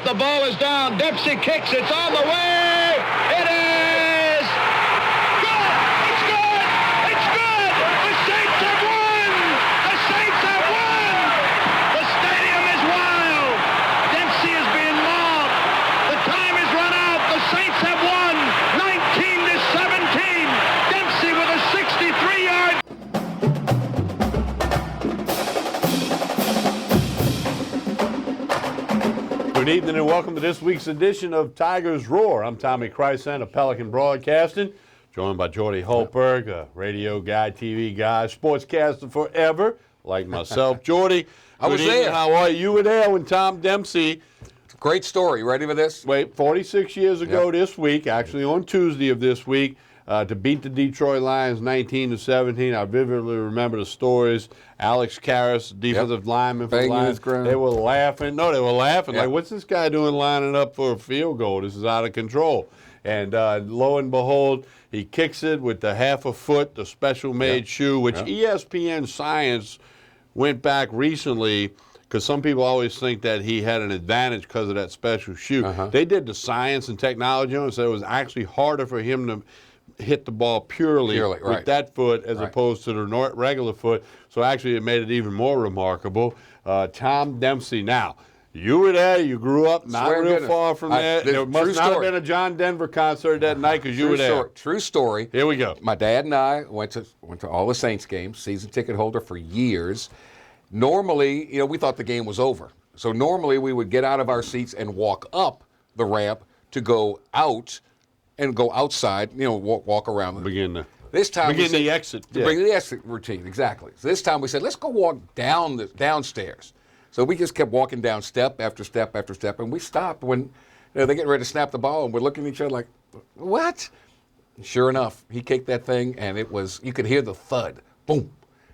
The ball is down. Dempsey kicks. It's on the way. It is good. It's good. It's good. The Saints have won. The Saints have won. The stadium is wild. Dempsey is being mobbed. The time has run out. The Saints have won 19-17. Dempsey with a 63-yard. Good evening and welcome to this week's edition of Tigers Roar. I'm Tommy Krysan of Pelican Broadcasting, joined by Jordy Holtberg, a radio guy, TV guy, sportscaster forever, like myself. Jordy, I was there. How are you? You were there when Tom Dempsey. Great story. Ready for this? 46 years ago this week, actually on Tuesday of this week, to beat the Detroit Lions 19-17. I vividly remember the stories. Alex Karras, defensive lineman for the Lions, they were laughing. No, they were laughing. Like, what's this guy doing lining up for a field goal? This is out of control. And lo and behold, he kicks it with the half a foot, the special-made shoe, which ESPN Science went back recently because some people always think that he had an advantage because of that special shoe. They did the science and technology on it, so it was actually harder for him to hit the ball purely with that foot as opposed to the regular foot. So actually it made it even more remarkable. Tom Dempsey. Now, you were there. You grew up not real far from there. There must not have been a John Denver concert that night because you were there. True story. Here we go. My dad and I went to all the Saints games, season ticket holder for years. Normally, we thought the game was over. So normally we would get out of our seats and walk up the ramp to go out and go outside, walk around. Begin the exit. Begin the exit routine, exactly. So this time we said, let's go walk downstairs. So we just kept walking down step after step after step, and we stopped when they're getting ready to snap the ball, and we're looking at each other like, what? And sure enough, he kicked that thing, and you could hear the thud, boom,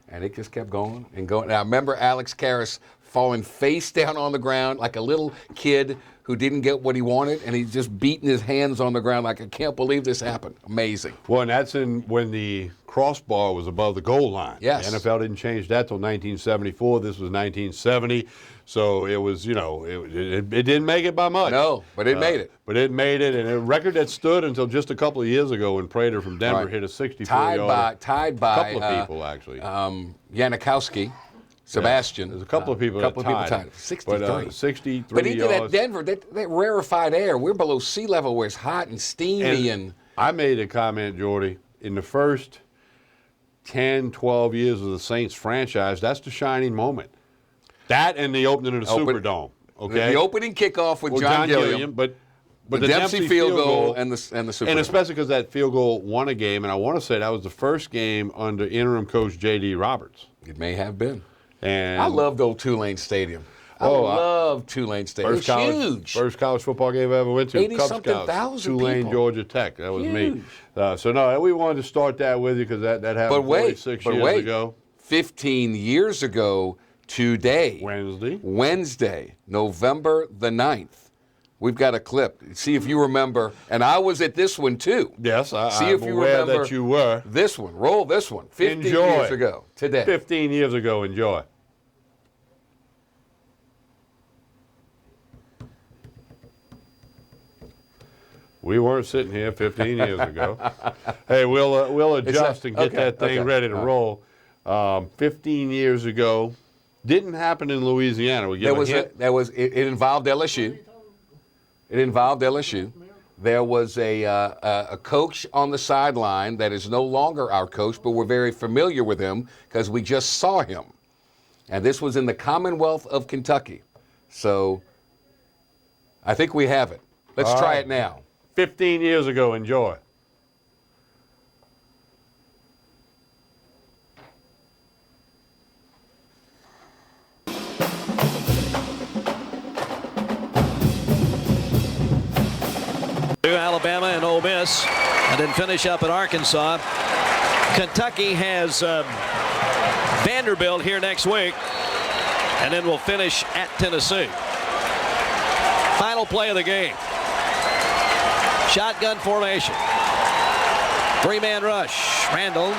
and it just kept going and going. And I remember Alex Karras falling face down on the ground like a little kid who didn't get what he wanted, and he's just beating his hands on the ground like, I can't believe this happened. Amazing. Well, and that's when the crossbar was above the goal line. Yes. The NFL didn't change that till 1974. This was 1970. So it was, it didn't make it by much. No, but it made it. But it made it, and a record that stood until just a couple of years ago when Prater from Denver hit a 64-yard. Tied by a couple of people, actually. Janikowski. Sebastian. There's a couple of people that tied. 63. But 63 But he did yards. at Denver, that rarefied air. We're below sea level where it's hot and steamy. And I made a comment, Jordy, in the first 10, 12 years of the Saints franchise, that's the shining moment. That and the opening of the Superdome. Okay? The opening kickoff with John Gilliam. But the Dempsey field goal and the Superdome. And especially because that field goal won a game, and I want to say that was the first game under interim coach J.D. Roberts. It may have been. And I loved old Tulane Stadium. I love Tulane Stadium. It's huge. First college football game I ever went to. 80-something thousand Tulane, people. Georgia Tech. That was huge. Me. So, no, we wanted to start that with you because that happened 46 years ago. 15 years ago today. Wednesday, November the 9th. We've got a clip. See if you remember. And I was at this one, too. Yes, I'm aware remember that you were. This one. Roll this one. 15 years ago today. 15 years ago. Enjoy. We weren't sitting here 15 years ago. Hey, we'll adjust and get that thing ready to roll. 15 years ago. Didn't happen in Louisiana. It involved LSU. It involved LSU. There was a coach on the sideline that is no longer our coach, but we're very familiar with him because we just saw him. And this was in the Commonwealth of Kentucky. So I think we have it. Let's try it now. 15 years ago. Enjoy. Alabama and Ole Miss, and then finish up at Arkansas. Kentucky has Vanderbilt here next week, and then we'll finish at Tennessee. Final play of the game. Shotgun formation. Three-man rush. Randall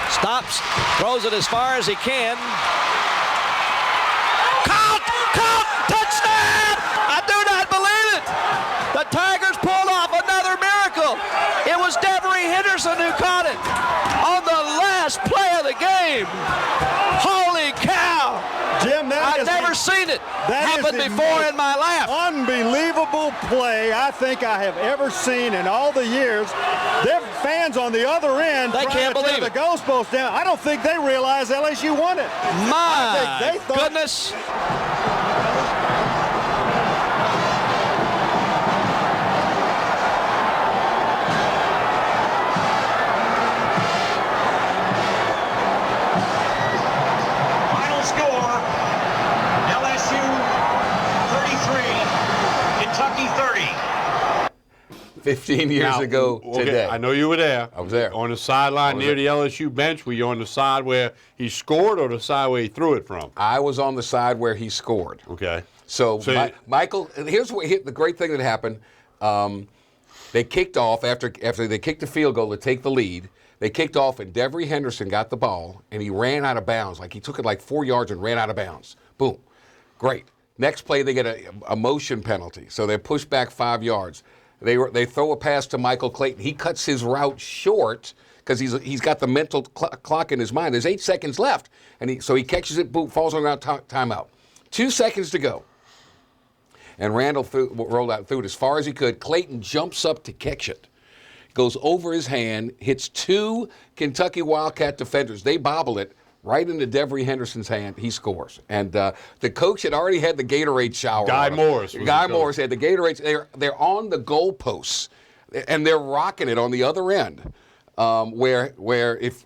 stops, throws it as far as he can. Caught! Touchdown! The Tigers pulled off another miracle. It was Devery Henderson who caught it on the last play of the game. Holy cow. Jim, I've never seen it happen before in my life. Unbelievable play I think I have ever seen in all the years. Their fans on the other end They can't believe the it. goalpost down. I don't think they realize LSU won it. My goodness. Final score, LSU 33, Kentucky 30. 15 years Now, ago okay, today. I know you were there. I was there. On the sideline near the LSU bench, were you on the side where he scored or the side where he threw it from? I was on the side where he scored. Okay. So Michael, here's the great thing that happened. They kicked off after they kicked the field goal to take the lead. They kicked off, and Devery Henderson got the ball, and he ran out of bounds. Like he took it like 4 yards and ran out of bounds. Boom. Great. Next play, they get a motion penalty, so they're pushed back 5 yards. They throw a pass to Michael Clayton. He cuts his route short because he's got the mental clock in his mind. There's 8 seconds left, and so he catches it, boom, falls on the ground, timeout. 2 seconds to go. And Randall rolled out, threw it as far as he could. Clayton jumps up to catch it. Goes over his hand, hits 2 Kentucky Wildcat defenders. They bobble it right into Devery Henderson's hand. He scores. And the coach had already had the Gatorade shower. Guy Morris. Guy Morris had the Gatorade. They're on the goalposts, and they're rocking it on the other end. Where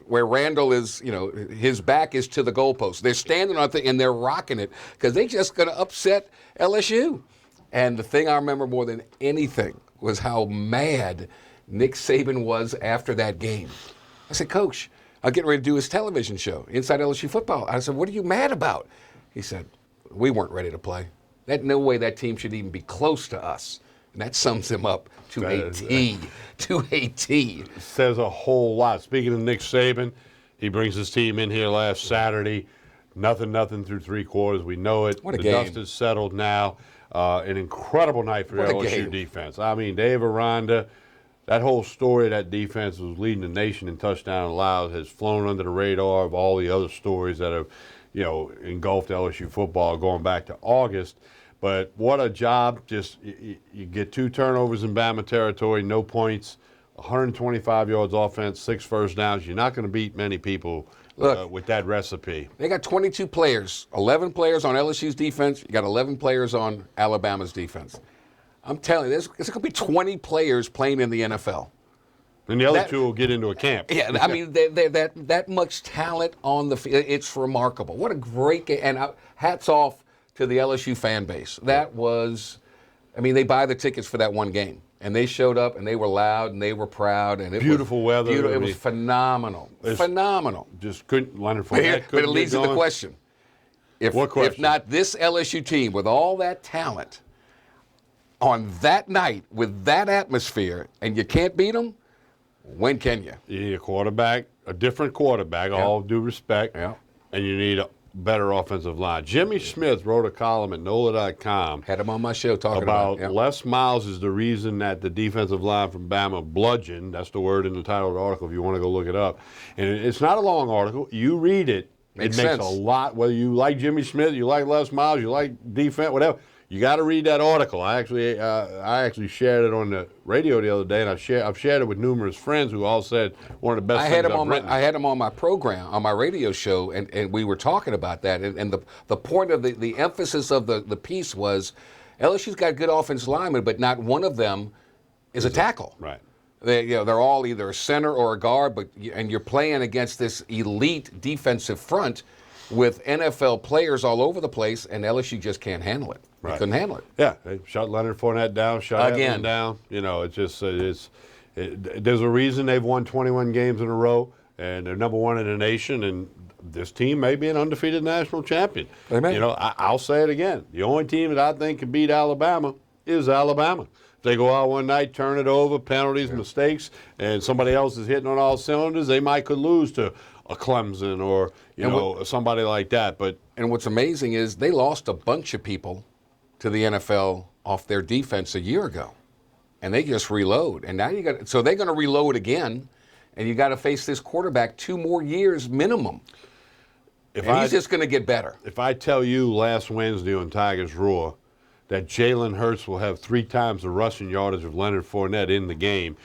Randall is, his back is to the goalpost. They're standing on it and they're rocking it because they're just going to upset LSU. And the thing I remember more than anything was how mad Nick Saban was after that game. I said, Coach, I'm getting ready to do his television show, Inside LSU Football. I said, what are you mad about? He said, we weren't ready to play. No way that team should even be close to us. And that sums him up to a T. To a T. Says a whole lot. Speaking of Nick Saban, he brings his team in here last Saturday. Nothing through 3 quarters. We know it. What a the game. dust is settled now. An incredible night for LSU defense. I mean, Dave Aranda, that whole story of that defense was leading the nation in touchdown allowed has flown under the radar of all the other stories that have, engulfed LSU football going back to August. But what a job. Just you get 2 turnovers in Bama territory, no points, 125 yards offense, 6 first downs. You're not going to beat many people with that recipe. They got 22 players, 11 players on LSU's defense. You got 11 players on Alabama's defense. I'm telling you, there's going to be 20 players playing in the NFL. And the other 2 will get into a camp. Yeah, I mean, that much talent on the field, it's remarkable. What a great game. And hats off to the LSU fan base. That was, they buy the tickets for that one game. And they showed up, and they were loud, and they were proud. And it Beautiful was weather. It was phenomenal. Phenomenal. Just couldn't, Leonard Fournette But it leads to the question. What question? If not this LSU team with all that talent on that night with that atmosphere, and you can't beat them, when can you? You need a quarterback, a different quarterback, all due respect, and you need a better offensive line. Jimmy Smith wrote a column at NOLA.com. Had him on my show talking about it. Les Miles is the reason that the defensive line from Bama bludgeoned. That's the word in the title of the article if you want to go look it up. And it's not a long article. You read it. Makes it makes sense. a lot, whether you like Jimmy Smith, you like Les Miles, you like defense, whatever. You got to read that article. I actually shared it on the radio the other day, and I've shared it with numerous friends who all said one of the best things I've written. I had him on my program, on my radio show, and we were talking about that. And the point of the emphasis of the piece was LSU's got good offensive linemen, but not one of them is a tackle. Right. They're all either a center or a guard, and you're playing against this elite defensive front with NFL players all over the place, and LSU just can't handle it. They couldn't handle it. Yeah, they shut Leonard Fournette down, shut Etling down. It's just there's a reason they've won 21 games in a row, and they're number 1 in the nation, and this team may be an undefeated national champion. They may. I'll say it again. The only team that I think can beat Alabama is Alabama. If they go out one night, turn it over, penalties, mistakes, and somebody else is hitting on all cylinders, they could lose to a Clemson or somebody like that. And what's amazing is they lost a bunch of people to the NFL off their defense a year ago. and they just reload. And now so they're going to reload again, and you got to face this quarterback 2 more years minimum. He's just going to get better. If I tell you last Wednesday on Tigers Roar that Jalen Hurts will have 3 times the rushing yardage of Leonard Fournette in the game,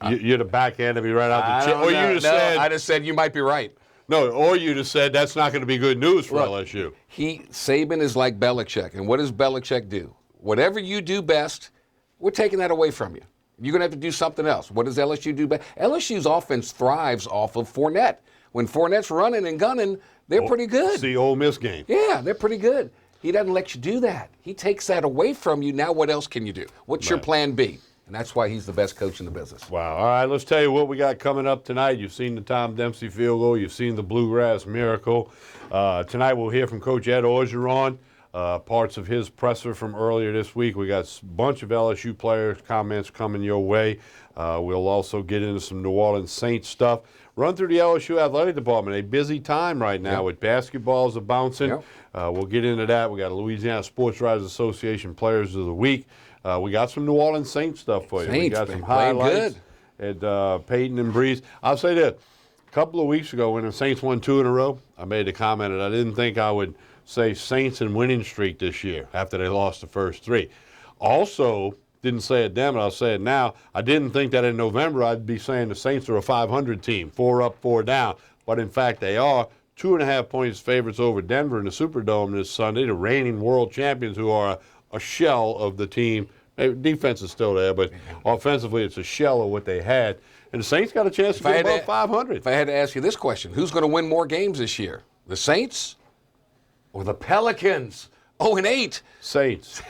you'd have backhanded me right out the chair. Or you'd have said, I just said you might be right. No, or you'd have said that's not going to be good news for LSU. Saban is like Belichick, and what does Belichick do? Whatever you do best, we're taking that away from you. You're going to have to do something else. What does LSU do best? LSU's offense thrives off of Fournette. When Fournette's running and gunning, they're pretty good. It's the Ole Miss game. Yeah, they're pretty good. He doesn't let you do that. He takes that away from you. Now what else can you do? What's your plan B? And that's why he's the best coach in the business. Wow. All right, let's tell you what we got coming up tonight. You've seen the Tom Dempsey field goal. You've seen the Bluegrass Miracle. Tonight we'll hear from Coach Ed Orgeron, parts of his presser from earlier this week. We got a bunch of LSU players' comments coming your way. We'll also get into some New Orleans Saints stuff. Run through the LSU athletic department. A busy time right now with basketballs bouncing. We'll get into that. We got a Louisiana Sports Writers Association Players of the Week. We got some New Orleans Saints stuff for you. We got some highlights at Peyton and Breeze. I'll say this. A couple of weeks ago when the Saints won 2 in a row, I made a comment that I didn't think I would say Saints and winning streak this year after they lost the first 3. Also, didn't say it then, but I'll say it now. I didn't think that in November I'd be saying the Saints are a 500 team, 4 up, 4 down. But in fact, they are 2.5 points favorites over Denver in the Superdome this Sunday, the reigning world champions who are a shell of the team. Defense is still there, but offensively it's a shell of what they had. And the Saints got a chance to get above 500. If I had to ask you this question, who's going to win more games this year? The Saints or the Pelicans? 0-8. Saints.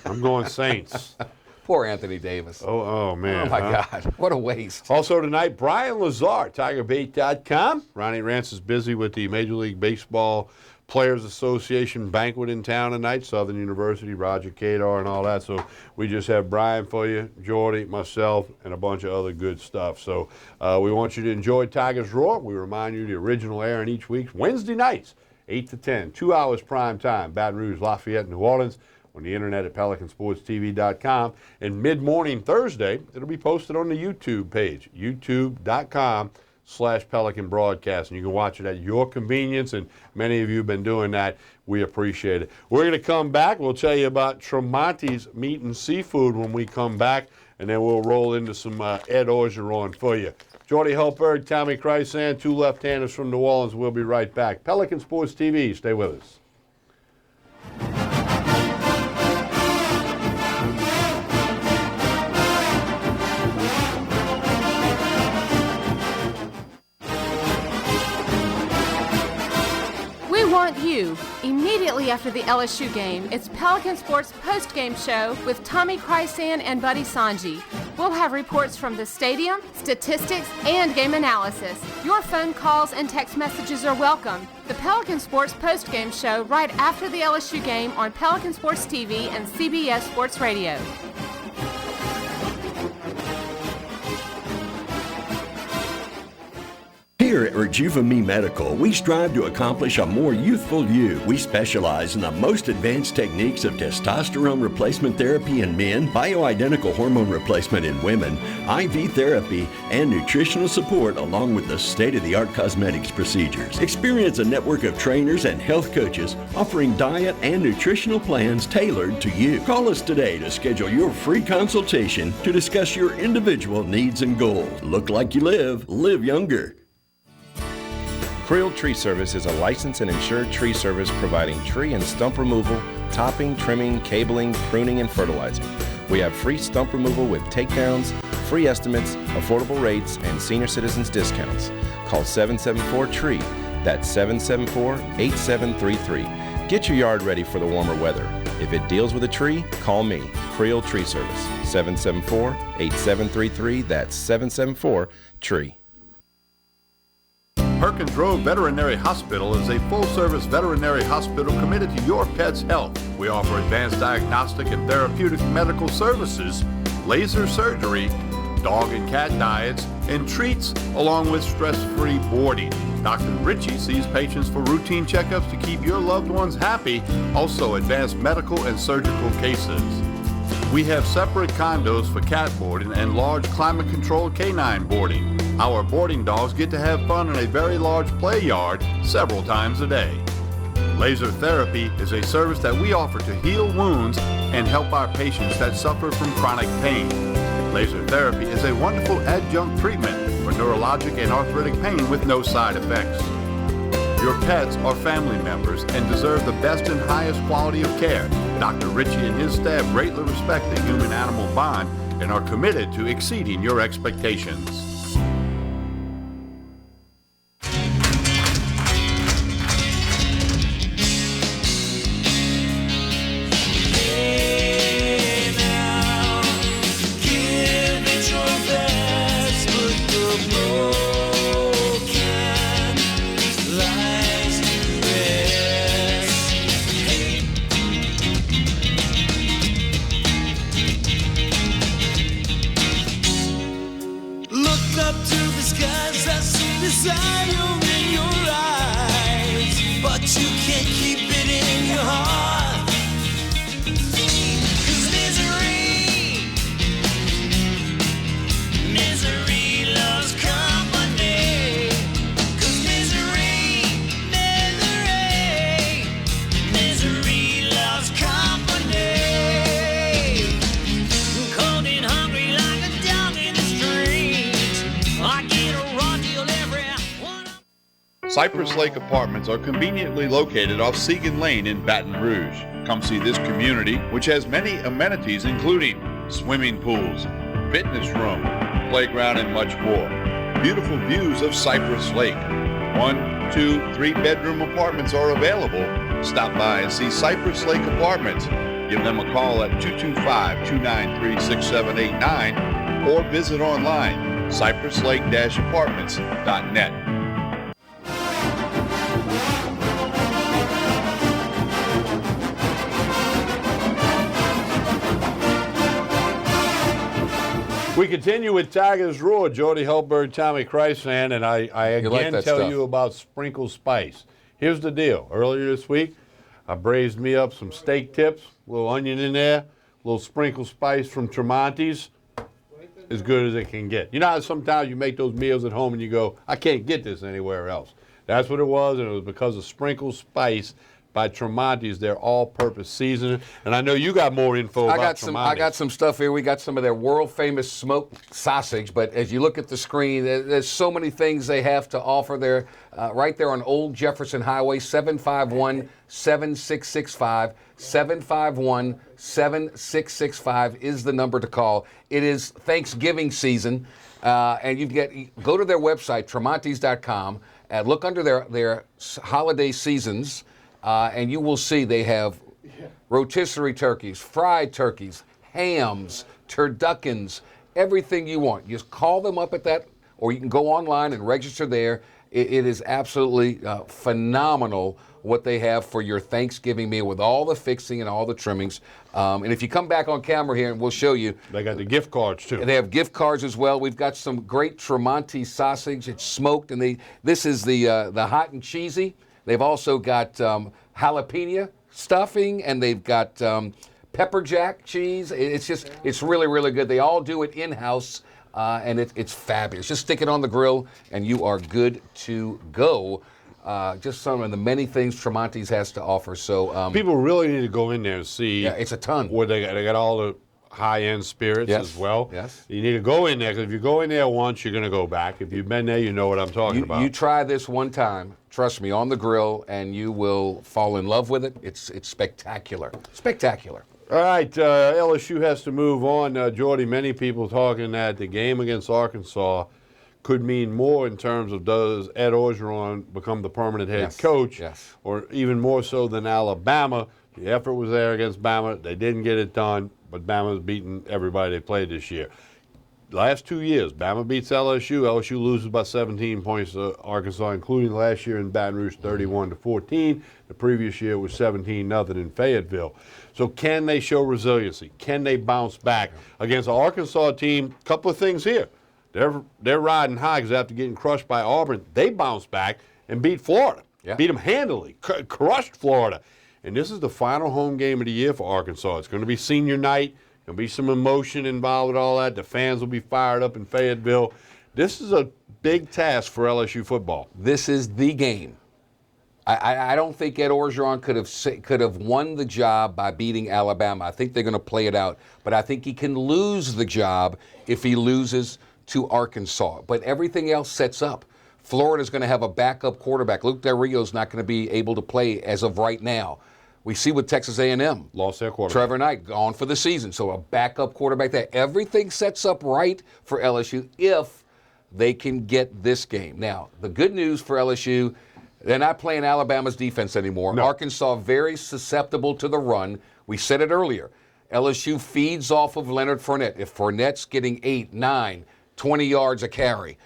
I'm going Saints. Poor Anthony Davis. Oh man. Oh, my God. What a waste. Also tonight, Brian Lazar, TigerBait.com. Ronnie Rance is busy with the Major League Baseball Players Association banquet in town tonight, Southern University, Roger Kadar, and all that. So we just have Brian for you, Jordy, myself, and a bunch of other good stuff. So we want you to enjoy Tigers Roar. We remind you the original airing each week, Wednesday nights, 8 to 10, 2 hours prime time, Baton Rouge, Lafayette, New Orleans, on the internet at PelicanSportsTV.com. And mid-morning Thursday, it'll be posted on the YouTube page, youtube.com/Pelican Broadcast. And you can watch it at your convenience, and many of you have been doing that. We appreciate it. We're going to come back. We'll tell you about Tremonti's Meat and Seafood when we come back, and then we'll roll into some Ed Orgeron for you. Jordy Helberg, Tommy Krysan, 2 left-handers from New Orleans. We'll be right back. Pelican Sports TV. Stay with us. You. Immediately after the LSU game, it's Pelican Sports post-game show with Tommy Krysan and Buddy Sanji. We'll have reports from the stadium, statistics, and game analysis. Your phone calls and text messages are welcome. The Pelican Sports post-game show right after the LSU game on Pelican Sports TV and CBS Sports Radio. Here at Rejuva-Me Medical, we strive to accomplish a more youthful you. We specialize in the most advanced techniques of testosterone replacement therapy in men, bioidentical hormone replacement in women, IV therapy, and nutritional support along with the state-of-the-art cosmetics procedures. Experience a network of trainers and health coaches offering diet and nutritional plans tailored to you. Call us today to schedule your free consultation to discuss your individual needs and goals. Look like you live younger. Creel Tree Service is a licensed and insured tree service providing tree and stump removal, topping, trimming, cabling, pruning, and fertilizing. We have free stump removal with takedowns, free estimates, affordable rates, and senior citizens discounts. Call 774-TREE. That's 774-8733. Get your yard ready for the warmer weather. If it deals with a tree, call me, Creel Tree Service, 774-8733. That's 774-TREE. Perkins Road Veterinary Hospital is a full-service veterinary hospital committed to your pet's health. We offer advanced diagnostic and therapeutic medical services, laser surgery, dog and cat diets, and treats, along with stress-free boarding. Dr. Ritchie sees patients for routine checkups to keep your loved ones happy, also advanced medical and surgical cases. We have separate condos for cat boarding and large climate-controlled canine boarding. Our boarding dogs get to have fun in a very large play yard several times a day. Laser therapy is a service that we offer to heal wounds and help our patients that suffer from chronic pain. Laser therapy is a wonderful adjunct treatment for neurologic and arthritic pain with no side effects. Your pets are family members and deserve the best and highest quality of care. Dr. Ritchie and his staff greatly respect the human-animal bond and are committed to exceeding your expectations. Cypress Lake Apartments are conveniently located off Segan Lane in Baton Rouge. Come see this community, which has many amenities including swimming pools, fitness room, playground, and much more. Beautiful views of Cypress Lake. 1, 2, 3-bedroom apartments are available. Stop by and see Cypress Lake Apartments. Give them a call at 225-293-6789 or visit online, cypresslake-apartments.net. We continue with Tigers Roar. Jody Helberg, Tommy Kreisman, and I again tell you about Sprinkle Spice. Here's the deal. Earlier this week, I braised me up some steak tips, a little onion in there, a little Sprinkle Spice from Tremonti's, as good as it can get. You know how sometimes you make those meals at home and you go, I can't get this anywhere else. That's what it was, and it was because of Sprinkle Spice by Tremonti's, their all-purpose seasoning. And I know you got more info about Tremonti's. I got some stuff here. We got some of their world-famous smoked sausage, but as you look at the screen, there's so many things they have to offer there. Right there on Old Jefferson Highway, 751-7665. 751-7665 is the number to call. It is Thanksgiving season, and go to their website, tremontis.com, and look under their holiday seasons, and you will see they have rotisserie turkeys, fried turkeys, hams, turduckens, everything you want. Just call them up at that, or you can go online and register there. It is absolutely phenomenal what they have for your Thanksgiving meal with all the fixing and all the trimmings. And if you come back on camera here, and we'll show you. They got the gift cards, too. They have gift cards as well. We've got some great Tremonti sausage. It's smoked, and this is the hot and cheesy. They've also got jalapeno stuffing, and they've got pepper jack cheese. It's really, really good. They all do it in-house, and it's fabulous. Just stick it on the grill, and you are good to go. Just some of the many things Tremonti's has to offer. So people really need to go in there and see. Yeah, it's a ton. Where they got all the high-end spirits as well. Yes. You need to go in there, because if you go in there once, you're going to go back. If you've been there, you know what I'm talking about. You try this one time, trust me, on the grill, and you will fall in love with it. It's spectacular. Spectacular. All right, LSU has to move on. Jordy, many people talking that the game against Arkansas could mean more in terms of, does Ed Orgeron become the permanent head coach, or even more so than Alabama. The effort was there against Bama. They didn't get it done, but Bama's beaten everybody they played this year. Last 2 years, Bama beats LSU. LSU loses by 17 points to Arkansas, including last year in Baton Rouge, 31-14. The previous year was 17-0 in Fayetteville. So can they show resiliency? Can they bounce back against an Arkansas team? A couple of things here. They're riding high because after getting crushed by Auburn, they bounced back and beat Florida. Yeah. Beat them handily, crushed Florida. And this is the final home game of the year for Arkansas. It's going to be senior night. There'll be some emotion involved with all that. The fans will be fired up in Fayetteville. This is a big task for LSU football. This is the game. I don't think Ed Orgeron could have won the job by beating Alabama. I think they're going to play it out. But I think he can lose the job if he loses to Arkansas. But everything else sets up. Florida's going to have a backup quarterback. Luke Del Rio's not going to be able to play as of right now. We see with Texas A&M. Lost their quarterback. Trevor Knight gone for the season. So a backup quarterback there. Everything sets up right for LSU if they can get this game. Now, the good news for LSU, they're not playing Alabama's defense anymore. No. Arkansas very susceptible to the run. We said it earlier. LSU feeds off of Leonard Fournette. If Fournette's getting 8, 9, 20 yards a carry,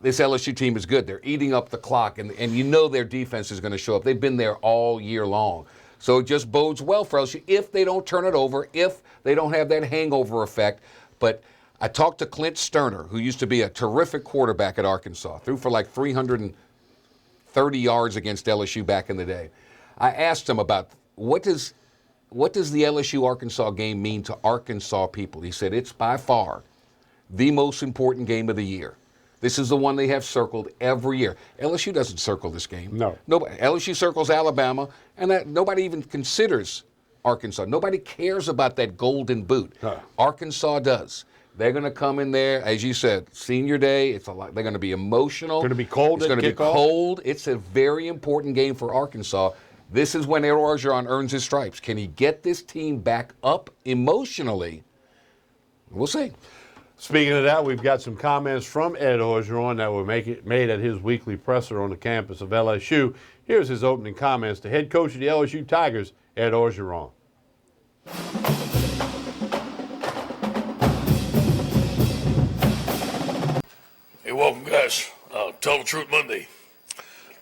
this LSU team is good. They're eating up the clock, and you know their defense is going to show up. They've been there all year long. So it just bodes well for LSU if they don't turn it over, if they don't have that hangover effect. But I talked to Clint Sterner, who used to be a terrific quarterback at Arkansas, threw for like 330 yards against LSU back in the day. I asked him about what does the LSU-Arkansas game mean to Arkansas people. He said it's by far the most important game of the year. This is the one they have circled every year. LSU doesn't circle this game. No. Nobody. LSU circles Alabama, and that nobody even considers Arkansas. Nobody cares about that golden boot. Huh. Arkansas does. They're going to come in there, as you said, senior day. It's a lot. They're going to be emotional. It's going to be cold. It's going to be cold. It's a very important game for Arkansas. This is when Ed Orgeron earns his stripes. Can he get this team back up emotionally? We'll see. Speaking of that, we've got some comments from Ed Orgeron that were made at his weekly presser on the campus of LSU. Here's his opening comments to head coach of the LSU Tigers, Ed Orgeron. Hey, welcome, guys. Tell the Truth Monday.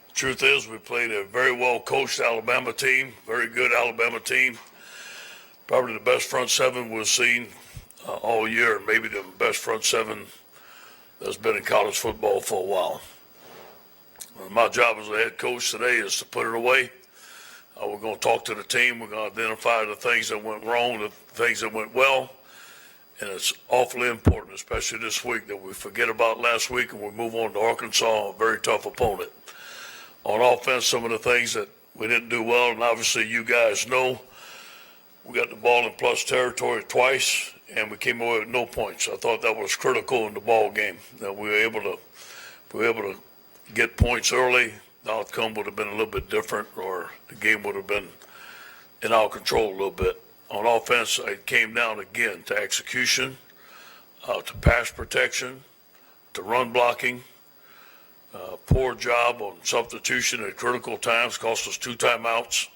The truth is we played a very well-coached Alabama team, very good Alabama team. Probably the best front seven we've seen all year, maybe the best front seven that's been in college football for a while. My job as a head coach today is to put it away. We're going to talk to the team. We're going to identify the things that went wrong, the things that went well. And it's awfully important, especially this week, that we forget about last week and we move on to Arkansas, a very tough opponent. On offense, some of the things that we didn't do well, and obviously you guys know, we got the ball in plus territory twice, and we came away with no points. I thought that was critical in the ball game, that we were able to get points early. The outcome would have been a little bit different, or the game would have been in our control a little bit. On offense, it came down again to execution, to pass protection, to run blocking. Poor job on substitution at critical times, cost us 2 timeouts.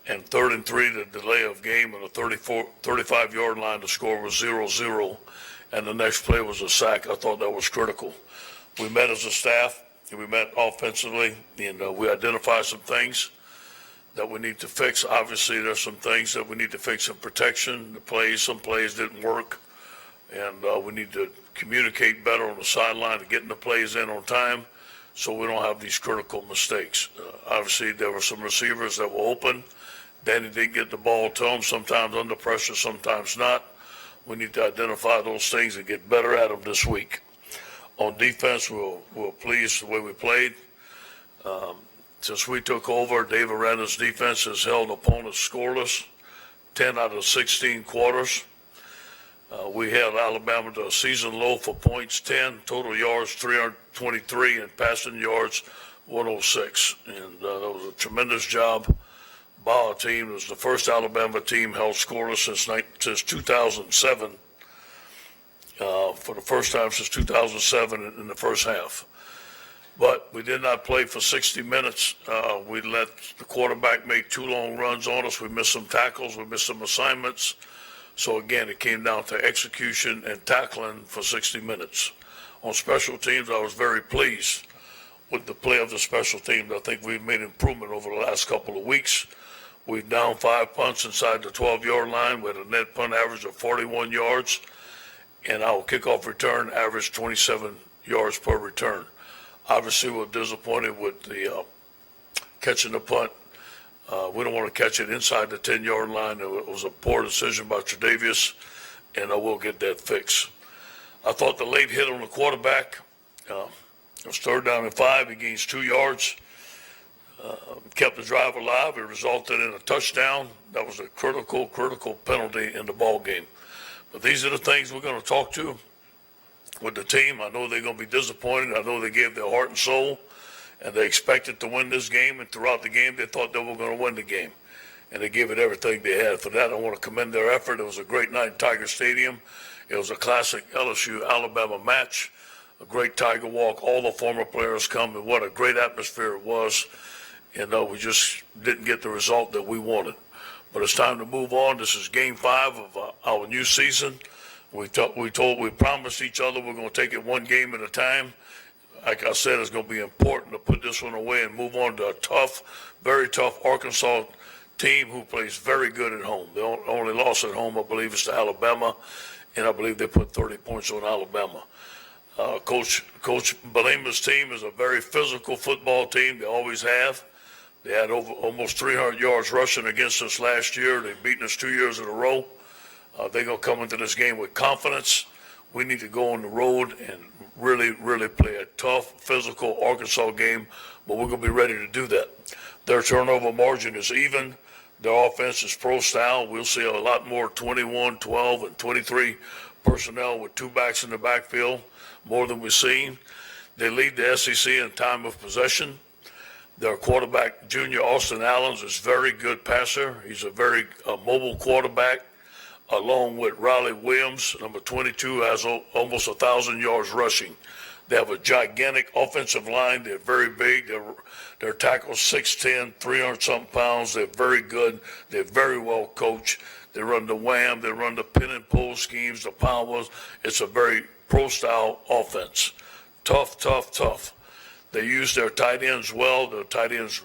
And 3rd and 3, the delay of game on the 35-yard line, the score was 0-0, and the next play was a sack. I thought that was critical. We met as a staff, and we met offensively, and we identified some things that we need to fix. Obviously, there's some things that we need to fix in protection. Some plays didn't work, and we need to communicate better on the sideline to getting the plays in on time so we don't have these critical mistakes. Obviously, there were some receivers that were open. Danny didn't get the ball to him, sometimes under pressure, sometimes not. We need to identify those things and get better at them this week. On defense, we're pleased the way we played. Since we took over, Dave Aranda's defense has held opponents scoreless 10 out of 16 quarters. We held Alabama to a season low for points, 10, total yards 323, and passing yards 106. And that was a tremendous job by our team. It was the first Alabama team held scoreless since 2007, for the first time since 2007 in the first half. But we did not play for 60 minutes. We let the quarterback make 2 long runs on us. We missed some tackles. We missed some assignments. So, again, it came down to execution and tackling for 60 minutes. On special teams, I was very pleased with the play of the special teams. I think we've made improvement over the last couple of weeks. We've down 5 punts inside the 12-yard line with a net punt average of 41 yards. And our kickoff return averaged 27 yards per return. Obviously, we're disappointed with the catching the punt We don't want to catch it inside the 10-yard line. It was a poor decision by Tre'Davious, and I will get that fixed. I thought the late hit on the quarterback, it was 3rd down and 5. He gains 2 yards, kept the drive alive. It resulted in a touchdown. That was a critical penalty in the ball game. But these are the things we're going to talk to with the team. I know they're going to be disappointed. I know they gave their heart and soul, and they expected to win this game. And throughout the game, they thought they were going to win the game, and they gave it everything they had. For that, I want to commend their effort. It was a great night in Tiger Stadium. It was a classic LSU-Alabama match, a great Tiger walk. All the former players come, and what a great atmosphere it was. And we just didn't get the result that we wanted. But it's time to move on. This is Game 5 of our new season. We promised each other we're going to take it one game at a time. Like I said, it's going to be important to put this one away and move on to a tough, very tough Arkansas team who plays very good at home. The only loss at home, I believe, is to Alabama, and I believe they put 30 points on Alabama. Coach Belema's team is a very physical football team. They always have. They had almost 300 yards rushing against us last year. They've beaten us 2 years in a row. They're going to come into this game with confidence. We need to go on the road and really, really play a tough, physical Arkansas game, but we're going to be ready to do that. Their turnover margin is even. Their offense is pro style. We'll see a lot more 21, 12, and 23 personnel with 2 backs in the backfield, more than we've seen. They lead the SEC in time of possession. Their quarterback, junior Austin Allen, is a very good passer. He's a very mobile quarterback, along with Riley Williams, number 22, has almost 1,000 yards rushing. They have a gigantic offensive line. They're very big. Their tackles 6'10", 300-something pounds. They're very good. They're very well coached. They run the wham. They run the pin and pull schemes, the powers. It's a very pro-style offense. Tough. They use their tight ends well. Their tight ends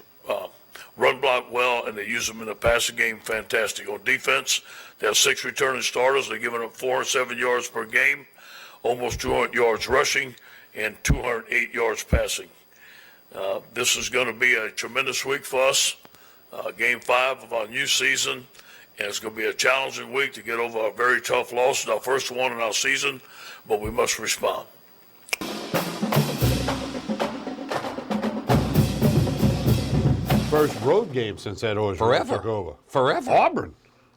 run block well, and they use them in the passing game fantastic. On defense, they have 6 returning starters. They're giving up 407 yards per game, almost 200 yards rushing, and 208 yards passing. This is going to be a tremendous week for us, Game 5 of our new season, and it's going to be a challenging week to get over a very tough loss. It's our first one in our season, but we must respond. First road game since that Orgeron took over. Forever. Auburn.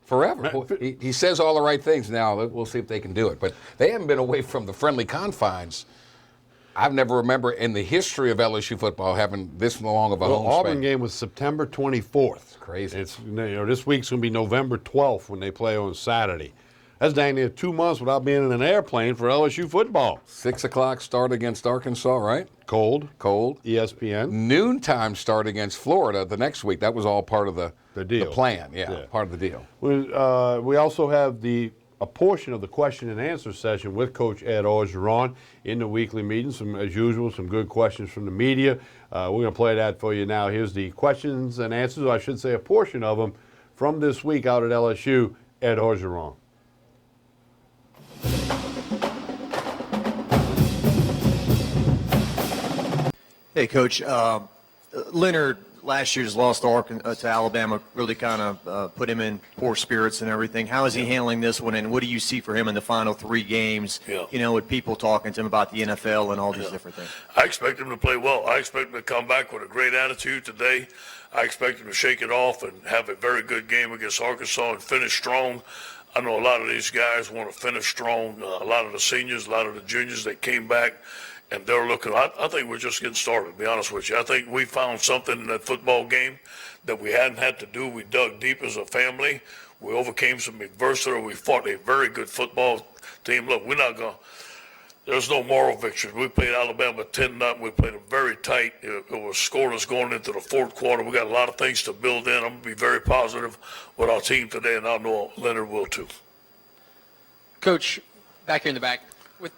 Forever. He says all the right things now. We'll see if they can do it. But they haven't been away from the friendly confines. I've never remember in the history of LSU football having this long of a home Auburn span. game was September 24th. Crazy. It's this week's going to be November 12th when they play on Saturday. That's dang near 2 months without being in an airplane for LSU football. 6 o'clock start against Arkansas, right? Cold. ESPN. ESPN. Noontime start against Florida the next week. That was all part of the deal. The plan. Yeah, part of the deal. We also have a portion of the question and answer session with Coach Ed Orgeron in the weekly meeting. As usual, some good questions from the media. We're going to play that for you now. Here's the questions and answers, or I should say a portion of them, from this week out at LSU. Ed Orgeron. Hey, Coach. Leonard last year's loss to Alabama really kind of put him in poor spirits and everything. How is he handling this one, and what do you see for him in the final 3 games, with people talking to him about the NFL and all these different things? I expect him to play well. I expect him to come back with a great attitude today. I expect him to shake it off and have a very good game against Arkansas and finish strong. I know a lot of these guys want to finish strong. A lot of the seniors, a lot of the juniors, they came back, and they're looking. I think we're just getting started, to be honest with you. I think we found something in that football game that we hadn't had to do. We dug deep as a family. We overcame some adversity. We fought a very good football team. Look, we're not going to – there's no moral victory. We played Alabama 10-0. We played them very tight. It was scoreless going into the 4th quarter. We got a lot of things to build in. I'm going to be very positive with our team today, and I know Leonard will too. Coach, back here in the back,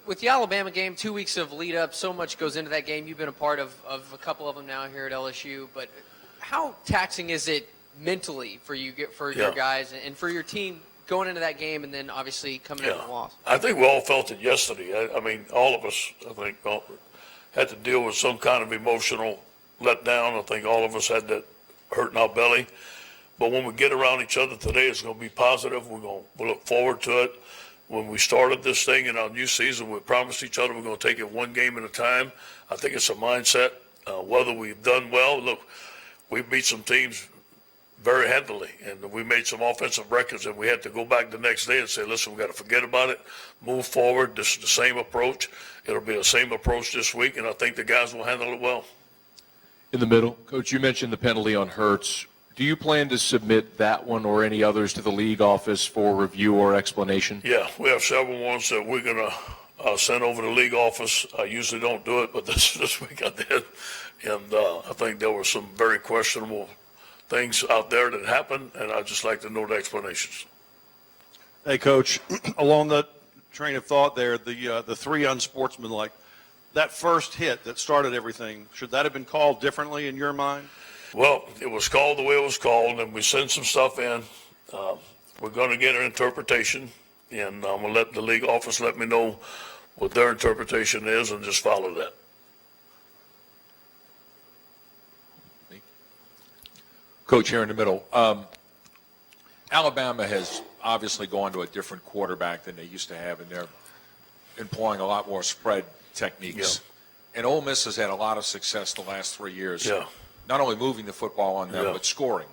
with the Alabama game, 2 weeks of lead up, so much goes into that game. You've been a part of a couple of them now here at LSU, but how taxing is it mentally for you, your guys and for your team going into that game and then obviously coming in with a loss? I think we all felt it yesterday. I mean, all of us, I think, had to deal with some kind of emotional letdown. I think all of us had that hurt in our belly. But when we get around each other today, it's going to be positive. We'll look forward to it. When we started this thing in our new season, we promised each other we're going to take it one game at a time. I think it's a mindset. Whether we've done well, look, we beat some teams very handily, and we made some offensive records, and we had to go back the next day and say, listen, we got to forget about it, move forward. This is the same approach. It'll be the same approach this week, and I think the guys will handle it well. In the middle, Coach, you mentioned the penalty on Hurts. Do you plan to submit that one or any others to the league office for review or explanation? Yeah, we have several ones that we're going to send over to the league office. I usually don't do it, but this week I did. And I think there were some very questionable things out there that happened, and I'd just like to know the explanations. Hey, Coach, along that train of thought there, the three unsportsmanlike, that first hit that started everything, should that have been called differently in your mind? Well, it was called the way it was called, and we sent some stuff in. We're going to get an interpretation, and I'm going to let the league office let me know what their interpretation is and just follow that. Coach, here in the middle, Alabama has obviously gone to a different quarterback than they used to have, and they're employing a lot more spread techniques. Yeah. And Ole Miss has had a lot of success the last 3 years. Yeah. Not only moving the football on them, but scoring.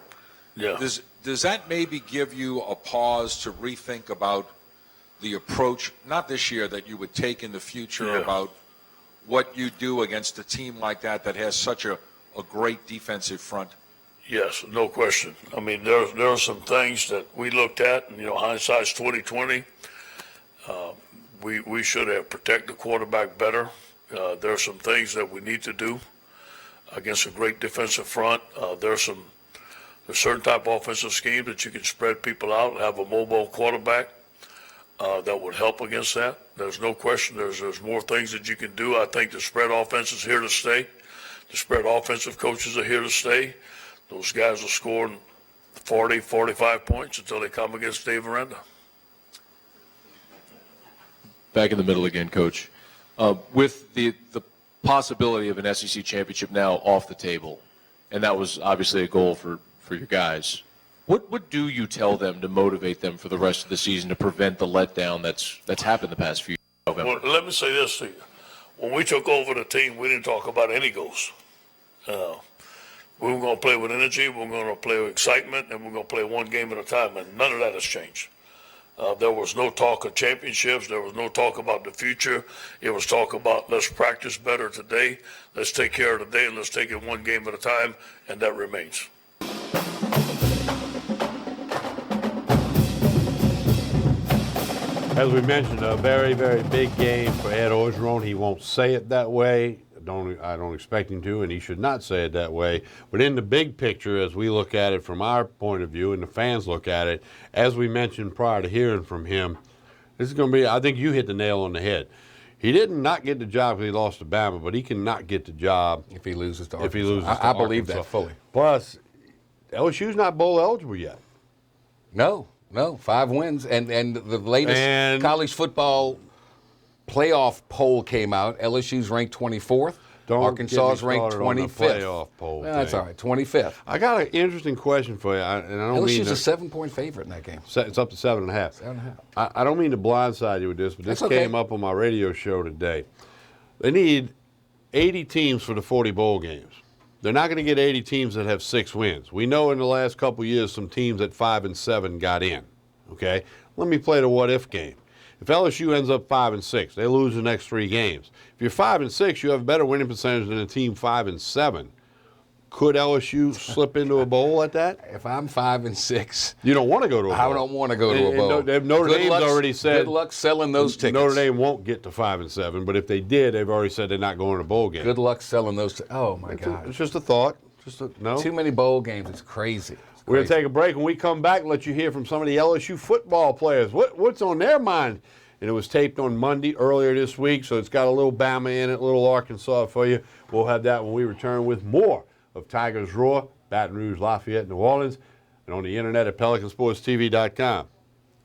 Yeah. Does that maybe give you a pause to rethink about the approach, not this year, that you would take in the future about what you do against a team like that has such a great defensive front? Yes, no question. I mean, there are some things that we looked at, and, hindsight's 20/20. We should have protected the quarterback better. There are some things that we need to do against a great defensive front. There's certain type of offensive schemes that you can spread people out and have a mobile quarterback that would help against that. There's no question there's more things that you can do. I think the spread offense is here to stay. The spread offensive coaches are here to stay. Those guys will score 40, 45 points until they come against Dave Aranda. Back in the middle again, Coach. With the possibility of an SEC championship now off the table, and that was obviously a goal for your guys, what do you tell them to motivate them for the rest of the season to prevent the letdown that's happened the past few years? Well, let me say this to you. When we took over the team, we didn't talk about any goals. We were going to play with energy, we were going to play with excitement, and we're going to play one game at a time, and none of that has changed. There was no talk of championships. There was no talk about the future. It was talk about let's practice better today, let's take care of today, and let's take it one game at a time, and that remains. As we mentioned, a very, very big game for Ed Orgeron. He won't say it that way. I don't expect him to, and he should not say it that way. But in the big picture, as we look at it from our point of view and the fans look at it, as we mentioned prior to hearing from him, this is going to be, I think you hit the nail on the head. He didn't not get the job because he lost to Bama, but he can not get the job if he loses to Arkansas. I believe that fully. Plus, LSU's not bowl eligible yet. No, 5 wins. And the latest college football playoff poll came out. LSU's ranked 24th. Arkansas's ranked 25th. Playoff poll. That's all right, 25th. I got an interesting question for you, and I don't mean LSU's a 7-point favorite in that game. It's up to 7.5. 7.5. I don't mean to blindside you with this, but this came up on my radio show today. They need 80 teams for the 40 bowl games. They're not going to get 80 teams that have 6 wins. We know in the last couple of years some teams at 5 and 7 got in. Okay, let me play the what-if game. If LSU ends up 5 and 6, they lose the next 3 games. If you're 5 and 6, you have a better winning percentage than a team 5 and 7. Could LSU slip into a bowl at that? If I'm 5 and 6, you don't want to go to a bowl. I don't want to go to a bowl. Notre Dame's already said. Good luck selling those tickets. Notre Dame won't get to 5 and 7, but if they did, they've already said they're not going to a bowl game. Good luck selling those. Oh my God! It's just a thought. No. Too many bowl games. It's crazy. We're going to take a break. When we come back, let you hear from some of the LSU football players. What's on their mind? And it was taped on Monday earlier this week, so it's got a little Bama in it, a little Arkansas for you. We'll have that when we return with more of Tigers Roar, Baton Rouge, Lafayette, New Orleans, and on the internet at PelicanSportsTV.com.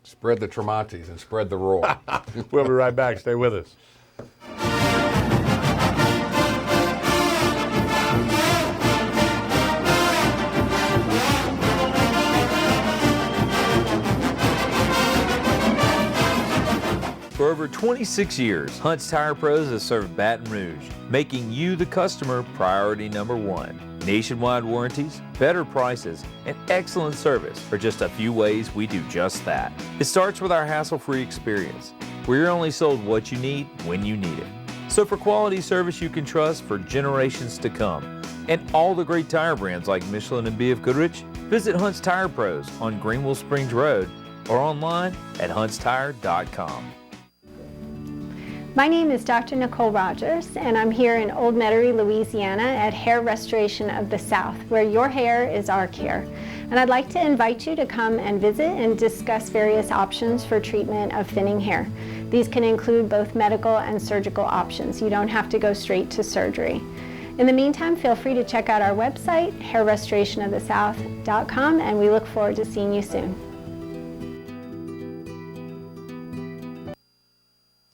Spread the Tremontis and spread the roar. We'll be right back. Stay with us. over 26 years, Hunt's Tire Pros has served Baton Rouge, making you the customer priority number one. Nationwide warranties, better prices, and excellent service are just a few ways we do just that. It starts with our hassle-free experience, where you're only sold what you need when you need it. So for quality service you can trust for generations to come, and all the great tire brands like Michelin and B.F. Goodrich, visit Hunt's Tire Pros on Greenville Springs Road or online at huntstire.com. My name is Dr. Nicole Rogers, and I'm here in Old Metairie, Louisiana at Hair Restoration of the South, where your hair is our care. And I'd like to invite you to come and visit and discuss various options for treatment of thinning hair. These can include both medical and surgical options. You don't have to go straight to surgery. In the meantime, feel free to check out our website, hairrestorationofthesouth.com, and we look forward to seeing you soon.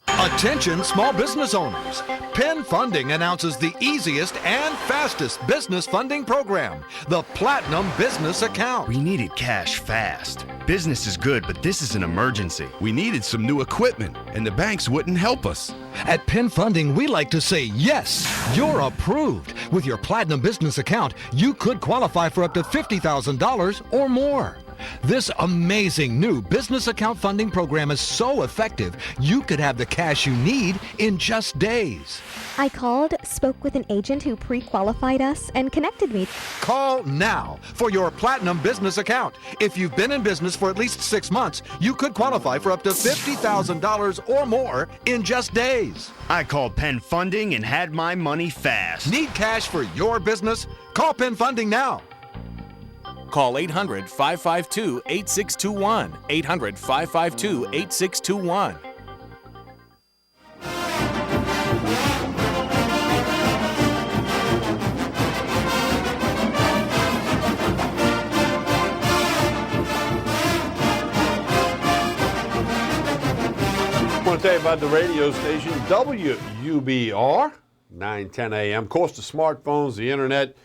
Attention small business owners. Penn Funding announces the easiest and fastest business funding program, the Platinum Business Account. We needed cash fast. Business is good, but this is an emergency. We needed some new equipment, and the banks wouldn't help us. At Penn Funding, we like to say, yes, you're approved. With your Platinum Business Account, you could qualify for up to $50,000 or more. This amazing new business account funding program is so effective, you could have the cash you need in just days. I called, spoke with an agent who pre-qualified us, and connected me. Call now for your Platinum Business Account. If you've been in business for at least 6 months, you could qualify for up to $50,000 or more in just days. I called Penn Funding and had my money fast. Need cash for your business? Call Penn Funding now. Call 800-552-8621. 800-552-8621. I want to tell you about the radio station WUBR, 910 AM. Of course, the smartphones, the internet,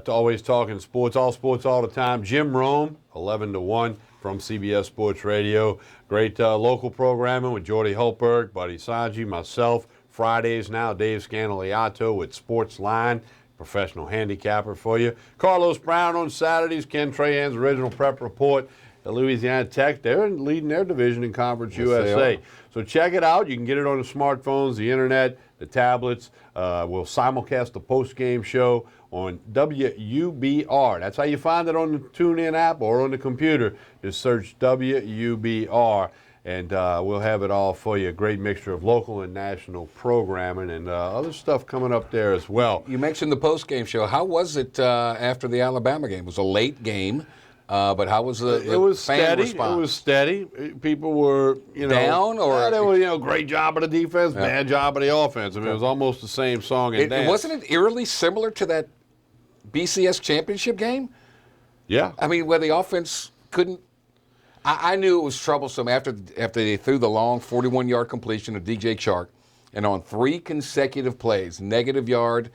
always talking sports, all the time. Jim Rome, 11 to 1 from CBS Sports Radio. Great local programming with Jordy Hultberg, Buddy Sanji, myself. Fridays now, Dave Scandaliato with Sports Line, professional handicapper for you. Carlos Brown on Saturdays, Ken Trahan's Original Prep Report. Louisiana Tech, they're leading their division in Conference USA. So check it out. You can get it on the smartphones, the internet, the tablets. We'll simulcast the post-game show on WUBR. That's how you find it on the TuneIn app or on the computer. Just search WUBR, and we'll have it all for you. A great mixture of local and national programming and other stuff coming up there as well. You mentioned the post-game show. How was it after the Alabama game? It was a late game. But how was the fan response? It was steady. People were, down, or they were, great job of the defense, bad job of the offense. I mean, it was almost the same song and dance. Wasn't it eerily similar to that BCS championship game? Yeah. I mean, where the offense couldn't. I knew it was troublesome after they threw the long 41-yard completion of DJ Chark, and on 3 consecutive plays, negative yards.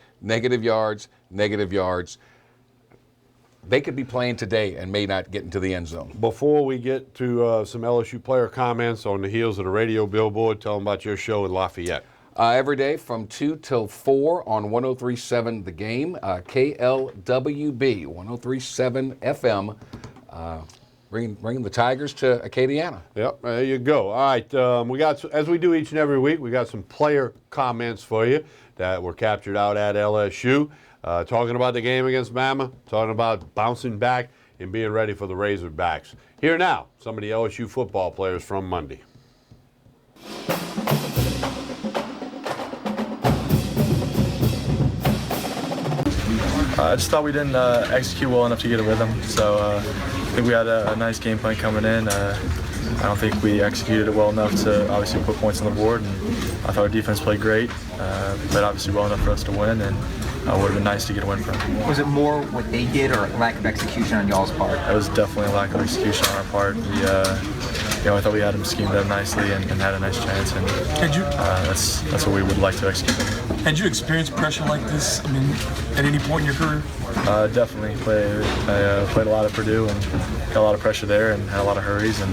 They could be playing today and may not get into the end zone. Before we get to some LSU player comments on the heels of the radio billboard, tell them about your show in Lafayette. Every day from 2 till 4 on 103.7 The Game, KLWB, 103.7 FM, bringing the Tigers to Acadiana. Yep, there you go. All right, we got, as we do each and every week, we got some player comments for you that were captured out at LSU. Talking about the game against Bama, talking about bouncing back and being ready for the Razorbacks. Here now, some of the LSU football players from Monday. I just thought we didn't execute well enough to get a rhythm. So I think we had a nice game plan coming in. I don't think we executed it well enough to obviously put points on the board. And I thought our defense played great, played obviously well enough for us to win. And would have been nice to get a win from. Was it more what they did or lack of execution on y'all's part? It was definitely a lack of execution on our part. I thought we had him schemed up nicely and had a nice chance, and that's what we would like to execute. Had you experienced pressure like this, I mean, at any point in your career? Definitely. I played a lot at Purdue and got a lot of pressure there and had a lot of hurries, and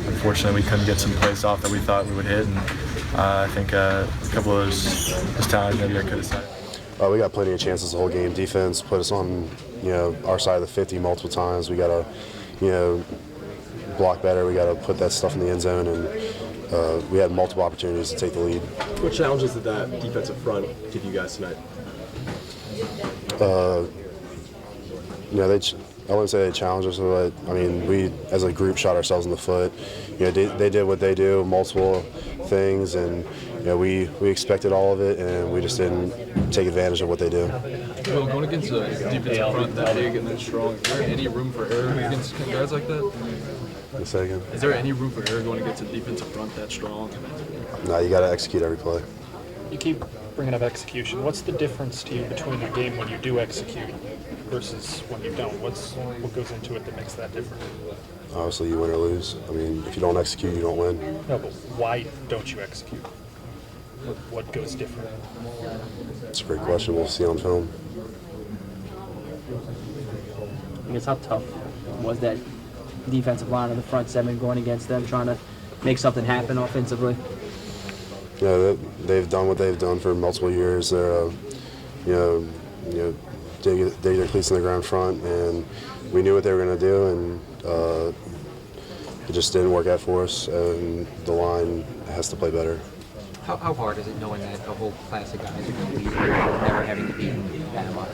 unfortunately we couldn't get some plays off that we thought we would hit, and I think a couple of those times maybe I could have started. We got plenty of chances the whole game. Defense put us on, our side of the 50 multiple times. We got to, block better. We got to put that stuff in the end zone, and we had multiple opportunities to take the lead. What challenges did that defensive front give you guys tonight? I wouldn't say they challenged us, but I mean, we as a group shot ourselves in the foot. They did what they do, multiple things, and we expected all of it, and we just didn't take advantage of what they do. Well, going against a defensive front that big and that strong, is there any room for error against guys like that? A second. Is there any room for error going against a defensive front that strong? No, you got to execute every play. You keep bringing up execution. What's the difference to you between a game when you do execute versus when you don't? What goes into it that makes that different? Obviously, you win or lose. I mean, if you don't execute, you don't win. No, but why don't you execute? What goes different? That's a great question. We'll see on film. I guess how tough was that defensive line of the front seven going against them, trying to make something happen offensively? They've done what they've done for multiple years. They're, dig their cleats in the ground front, and we knew what they were going to do, and it just didn't work out for us, and the line has to play better. How hard is it knowing that a whole class of guys are going to leave here and never having to beat that much?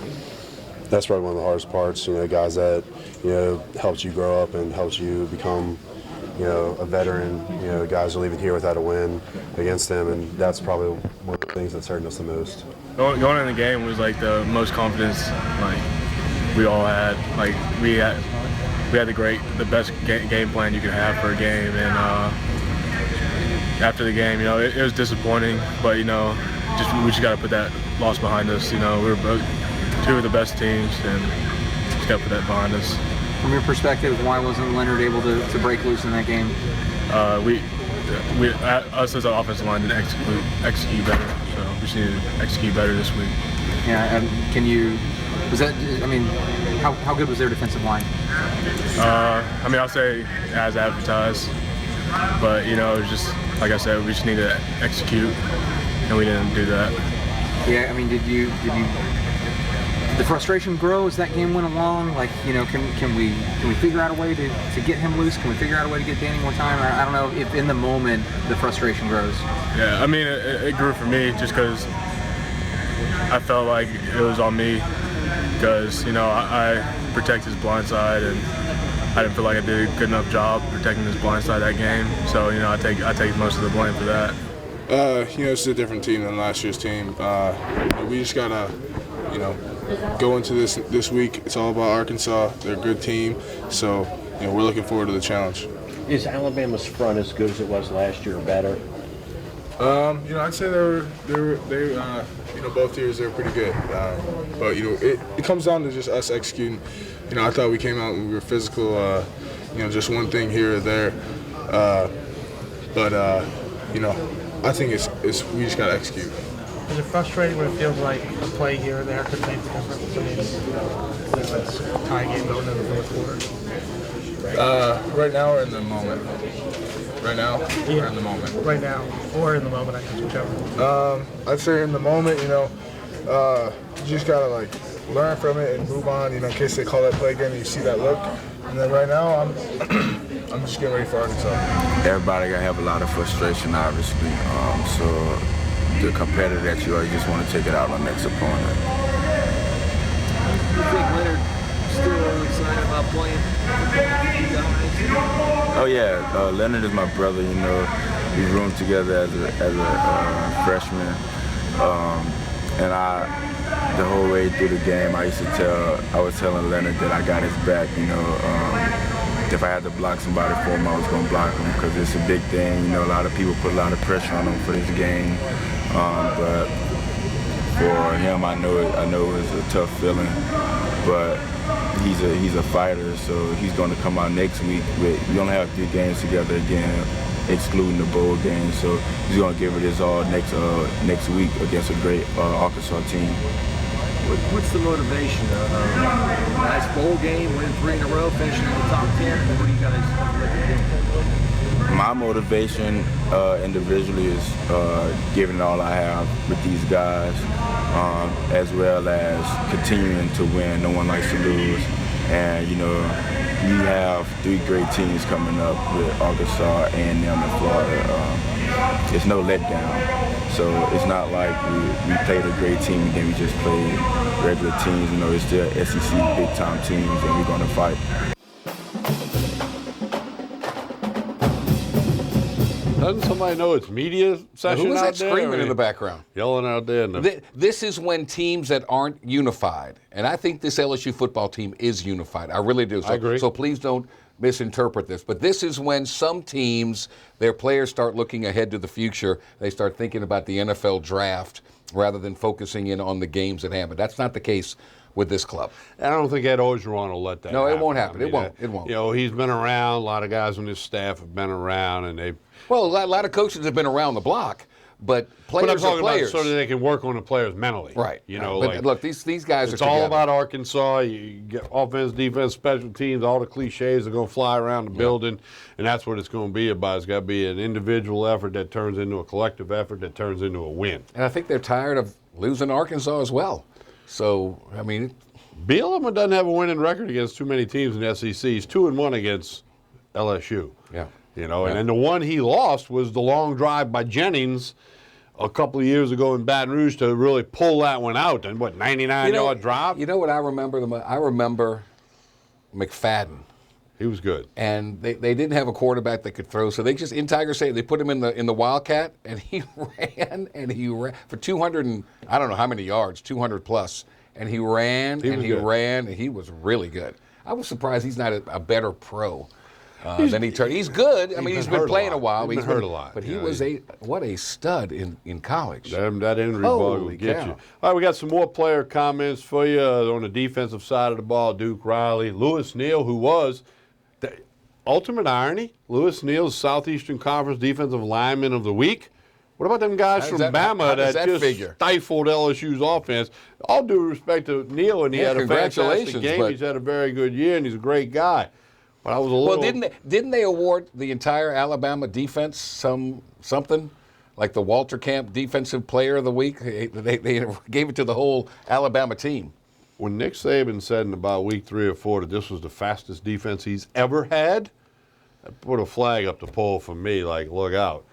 That's probably one of the hardest parts, guys that, helped you grow up and helped you become, a veteran, guys are leaving here without a win against them, and that's probably one of the things that's hurting us the most. Going in the game was like the most confidence we all had. We had the best game plan you could have for a game, and after the game, it was disappointing, but we just got to put that loss behind us. We were both two of the best teams, and just got to put that behind us. From your perspective, why wasn't Leonard able to break loose in that game? Us as an offensive line didn't execute better, so we just need to execute better this week. Yeah, and how good was their defensive line? I'll say as advertised, but it was just, like I said, we just need to execute, and we didn't do that. Yeah, did the frustration grow as that game went along? Can we figure out a way to get him loose? Can we figure out a way to get Danny more time? I don't know if in the moment the frustration grows. Yeah, it grew for me just because I felt like it was on me because, I protect his blind side, and I didn't feel like I did a good enough job protecting his blind side that game. So, I take most of the blame for that. It's a different team than last year's team. We just gotta, go into this week. It's all about Arkansas. They're a good team, so we're looking forward to the challenge. Is Alabama's front as good as it was last year, or better? I'd say they both years they were pretty good. But it comes down to just us executing. I thought we came out and we were physical. Just one thing here or there. But I think it's we just gotta execute. Is it frustrating when it feels like a play here or there could make the difference? It's a tie game going into the fourth quarter. Right now, we're in the moment. Right now, we're in the moment. Right now, or in the moment, I guess, whichever. I'd say in the moment, you just gotta learn from it and move on. In case they call that play again, and you see that look. And then right now, I'm just getting ready for Arkansas. Everybody gonna have a lot of frustration, obviously. So the competitor that you are, you just want to take it out on the next opponent. You think Leonard still excited about playing? Oh yeah, Leonard is my brother. We roomed together as a freshman, and the whole way through the game, I was telling Leonard that I got his back. If I had to block somebody for him, I was gonna block him because it's a big thing. A lot of people put a lot of pressure on him for this game, but for him. I know it's a tough feeling, but he's a fighter, so he's going to come out next week. We only have 3 games together again, excluding the bowl game, so he's going to give it his all next week against a great Arkansas team. What's the motivation? Nice bowl game, win 3 in a row, finishing in the top 10. What do you guys look at doing? My motivation individually is giving all I have with these guys, as well as continuing to win. No one likes to lose. And, you have 3 great teams coming up with Arkansas, A&M, and Florida. It's no letdown. So it's not like we played a great team and then we just played regular teams. It's still SEC big-time teams, and we're going to fight. Doesn't somebody know it's media session Who is out that there? screaming in the background? Yelling out there. This is when teams that aren't unified, and I think this LSU football team is unified. I really do. So, I agree. So please don't misinterpret this. But this is when some teams, their players start looking ahead to the future. They start thinking about the NFL draft rather than focusing in on the games at hand. But that's not the case with this club. I don't think Ed Orgeron will let that happen. No, it won't happen. I mean, It won't. He's been around. A lot of guys on his staff have been around, and Well, a lot of coaches have been around the block, but players I'm talking are players. about so that they can work on the players mentally. Right. But look, these guys it's are all together. about Arkansas. You get offense, defense, special teams. All the cliches are going to fly around the building, and that's what it's going to be about. It's got to be an individual effort that turns into a collective effort that turns into a win. And I think they're tired of losing Arkansas as well. So, I mean, Bielema doesn't have a winning record against too many teams in the SEC. He's 2-1 against LSU. Yeah. And then the one he lost was the long drive by Jennings a couple of years ago in Baton Rouge to really pull that one out. And 99-yard drive? You know what I remember? I remember McFadden. He was good. And they didn't have a quarterback that could throw, so they just, in Tiger Stadium, they put him in the Wildcat, and he ran for 200 and I don't know how many yards, 200 plus. And he ran and he was really good. I was surprised he's not a better pro than he turned. He's good. I mean, he's been playing a while. He's been hurt a lot. But he was what a stud in college. That injury bug will get you. All right, we got some more player comments for you on the defensive side of the ball. Duke Riley, Lewis Neal, who was the ultimate irony. Lewis Neal's Southeastern Conference Defensive Lineman of the Week. What about them guys from Bama that just stifled LSU's offense? All due respect to Neal, and he had a fantastic game. He's had a very good year, and he's a great guy. But I was a little. Well, didn't they award the entire Alabama defense something like the Walter Camp Defensive Player of the Week? They gave it to the whole Alabama team. When Nick Saban said in about week 3 or 4 that this was the fastest defense he's ever had, that put a flag up the pole for me. Like, look out,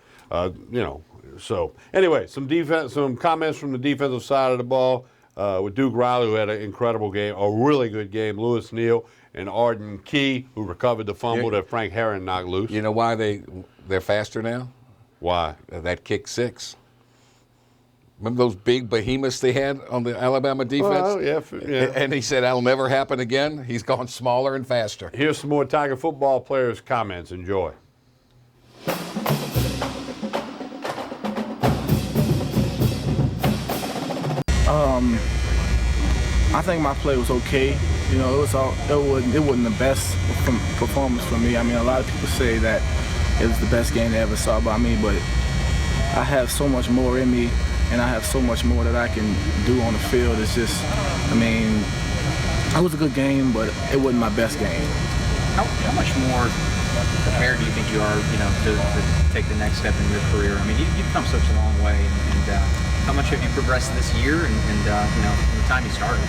So anyway, some comments from the defensive side of the ball with Duke Riley, who had an incredible game, a really good game. Lewis Neal and Arden Key, who recovered the fumble that Frank Herron knocked loose. You know why they're faster now? Why? That kick 6. Remember those big behemoths they had on the Alabama defense? Well, yeah. And he said that'll never happen again. He's gone smaller and faster. Here's some more Tiger football players' comments. Enjoy. I think my play was okay. It wasn't the best performance for me. I mean, a lot of people say that it was the best game they ever saw by me, but I have so much more in me, and I have so much more that I can do on the field. It's just, it was a good game, but it wasn't my best game. How much more prepared do you think you are, to take the next step in your career? I mean, you've come such a long way, and how much have you progressed this year and from the time you started?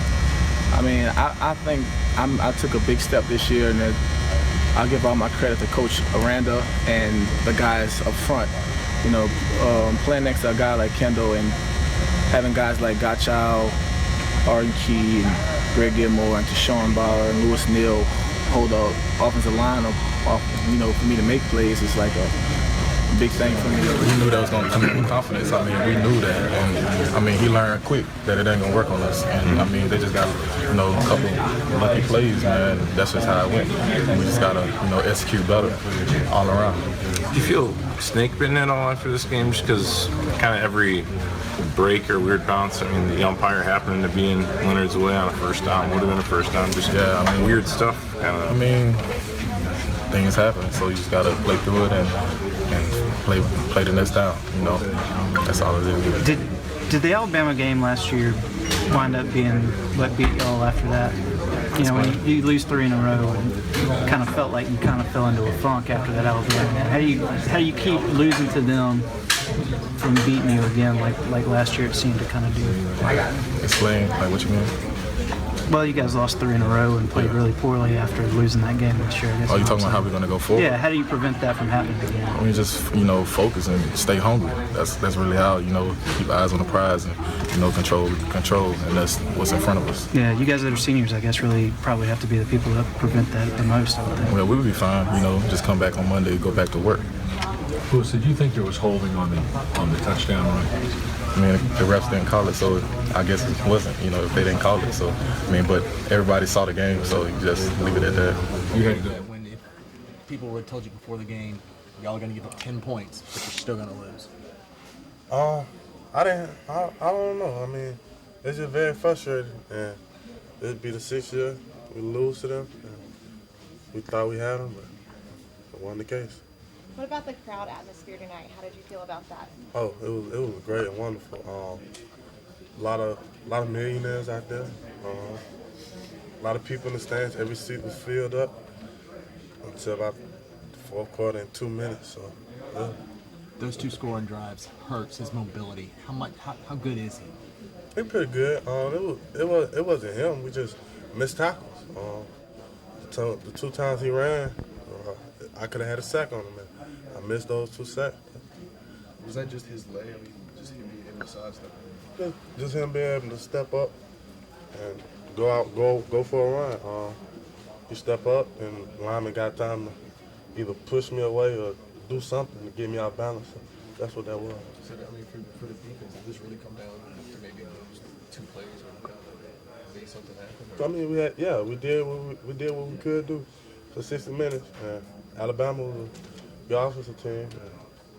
I mean, I think I took a big step this year, and I'll give all my credit to Coach Aranda and the guys up front. Playing next to a guy like Kendall and having guys like Godchild, Arden Key, and Greg Gilmore, and Tashawn Bauer, and Lewis Neal hold the offensive line off, for me to make plays is like a big thing for me. We knew that was going to come in with confidence. I mean, we knew that. And, he learned quick that it ain't going to work on us. And, they just got, a couple lucky plays, man. That's just how it went. And we just got to, execute better all around. Do you feel snake bitten at all after this game? Just because kind of every break or weird bounce, I mean, the umpire happening to be in Leonard's way on a first down, would have been a first down. Just weird stuff. I mean, things happen, so you just got to play through it and play the next down. You know, that's all it is. Did the Alabama game last year wind up being what beat y'all after that? You know, when you lose 3 in a row, and kind of felt like you kind of fell into a funk after that Alabama game. How do you keep losing to them from beating you again, like last year it seemed to kind of do? Explain, like what you mean? Well, you guys lost 3 in a row and played really poorly after losing that game this year. Oh, you talking about how we're going to go forward? Yeah, how do you prevent that from happening again? I mean, just, focus and stay hungry. That's really how, keep eyes on the prize and, control, and that's what's in front of us. Yeah, you guys that are seniors, I guess, really probably have to be the people that prevent that the most, I would think. Well, we would be fine, just come back on Monday, go back to work. Lewis, did you think there was holding on the touchdown run? I mean, the refs didn't call it, so I guess it wasn't, if they didn't call it. So, but everybody saw the game, so you just leave it at that. When if people would have told you before the game, y'all are going to give up 10 points, but you're still going to lose. I don't know. I mean, it's just very frustrating. And it'd be the 6th year we lose to them. And we thought we had them, but it wasn't the case. What about the crowd atmosphere tonight? How did you feel about that? Oh, it was great and wonderful. A lot of millionaires out there. A lot of people in the stands. Every seat was filled up until about the 4th quarter in 2 minutes. So, yeah. Those 2 scoring drives hurts his mobility. How good is he? He's pretty good. It wasn't him. We just missed tackles. The 2 times he ran, I could have had a sack on him. I missed those 2 sacks. Was that just his leg? I mean, just him being able to sidestep? Just him being able to step up and go for a run. He stepped up, and Lineman got time to either push me away or do something to get me out of balance. So that's what that was. So, I mean, for the defense, did this really come down to maybe those 2 plays or made something happen? I mean, we did what we could do for 60 minutes. And Alabama was a good offensive team. And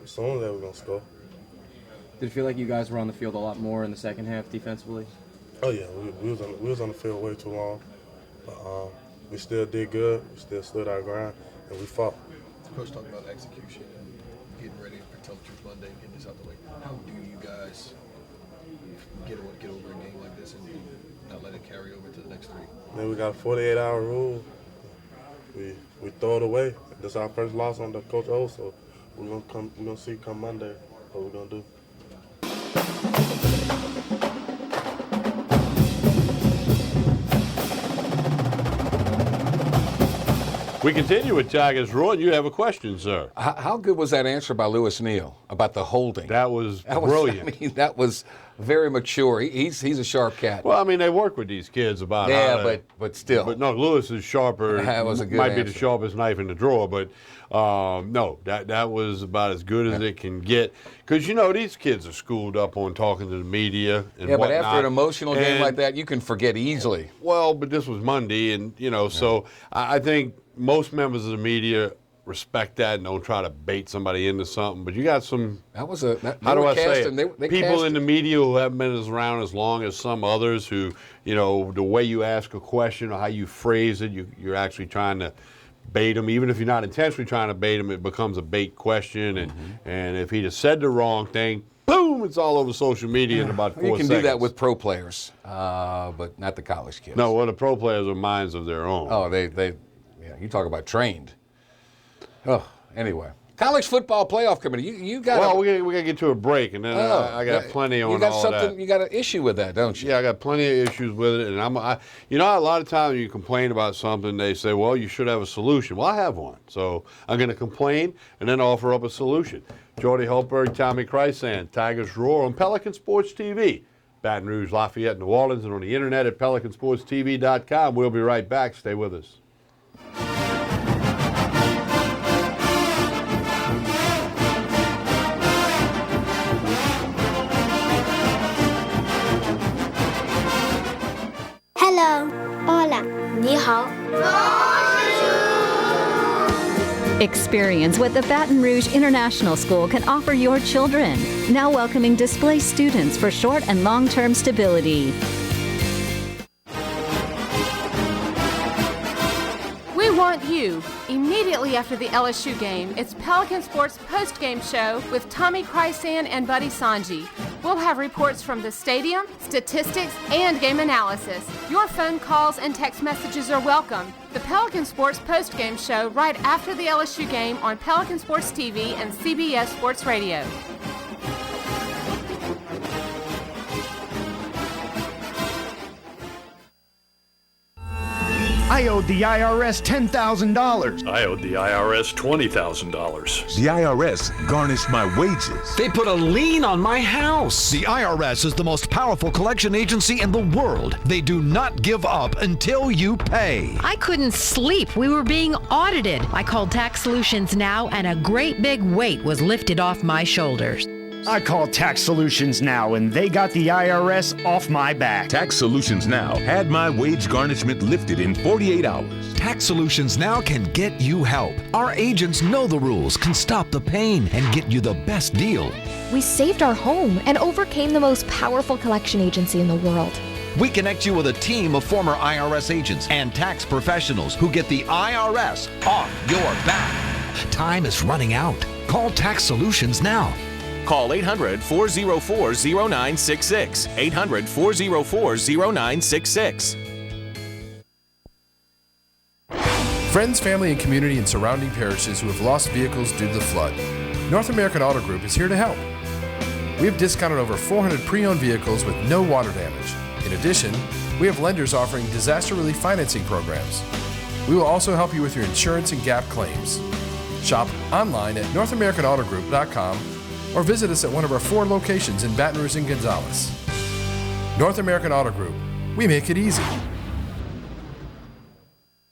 soon they were gonna score. Did it feel like you guys were on the field a lot more in the second half defensively? Oh yeah, we was on the field way too long, but we still did good. We still stood our ground, and we fought. Coach talked about execution and getting ready for Untitled Chapter Monday and getting this out the way. How do you guys get over a game like this and not let it carry over to the next 3? Man, we got a 48-hour rule. We throw it away. That's our first loss on the Coach O, so we're gonna see come Monday what we're gonna do. We continue with Tigers Roar, and you have a question, sir. How good was that answer by Lewis Neal about the holding? That was brilliant. I mean, that was very mature. He's a sharp cat. Well, I mean, they work with these kids about but still. But no, Lewis is sharper. That was a good might be answer. the sharpest knife in the drawer, but no, that was about as good as it can get. Because, these kids are schooled up on talking to the media and but whatnot. after an emotional game like that, you can forget easily. Well, but this was Monday, and, so I think most members of the media respect that and don't try to bait somebody into something. But you got some, how do I say it? People in the media who haven't been around as long as some others who, the way you ask a question or how you phrase it, you're actually trying to bait them. Even if you're not intentionally trying to bait them, it becomes a bait question. And if he just said the wrong thing, boom, it's all over social media in about 4 seconds. You can do that with pro players, but not the college kids. No, well, the pro players are minds of their own. Oh, you talk about trained. Oh, anyway. College football playoff committee. You got. Well, we got to get to a break, and then I got plenty on all that. You got an issue with that, don't you? Yeah, I got plenty of issues with it, and a lot of times you complain about something, they say, well, you should have a solution. Well, I have one, so I'm going to complain and then offer up a solution. Jordy Hultberg, Tommy Chrysan, Tigers Roar on Pelican Sports TV. Baton Rouge, Lafayette, New Orleans, and on the internet at PelicanSportsTV.com. We'll be right back. Stay with us. Hello. Hola. 你好。Experience what the Baton Rouge International School can offer your children. Now welcoming displaced students for short and long-term stability. We want you. Immediately after the LSU game, it's Pelican Sports post-game show with Tommy Krysan and Buddy Sanji. We'll have reports from the stadium, statistics, and game analysis. Your phone calls and text messages are welcome. The Pelican Sports post-game show right after the LSU game on Pelican Sports TV and CBS Sports Radio. I owed the IRS $10,000. I owed the IRS $20,000. The IRS garnished my wages. They put a lien on my house. The IRS is the most powerful collection agency in the world. They do not give up until you pay. I couldn't sleep. We were being audited. I called Tax Solutions Now, and a great big weight was lifted off my shoulders. I called Tax Solutions Now, and they got the IRS off my back. Tax Solutions Now had my wage garnishment lifted in 48 hours. Tax Solutions Now can get you help. Our agents know the rules, can stop the pain, and get you the best deal. We saved our home and overcame the most powerful collection agency in the world. We connect you with a team of former IRS agents and tax professionals who get the IRS off your back. Time is running out. Call Tax Solutions Now. Call 800-404-0966. 800-404-0966. Friends, family, and community in surrounding parishes who have lost vehicles due to the flood. North American Auto Group is here to help. We have discounted over 400 pre-owned vehicles with no water damage. In addition, we have lenders offering disaster relief financing programs. We will also help you with your insurance and GAP claims. Shop online at NorthAmericanAutoGroup.com or visit us at one of our 4 locations in Baton Rouge and Gonzales. North American Auto Group. We make it easy.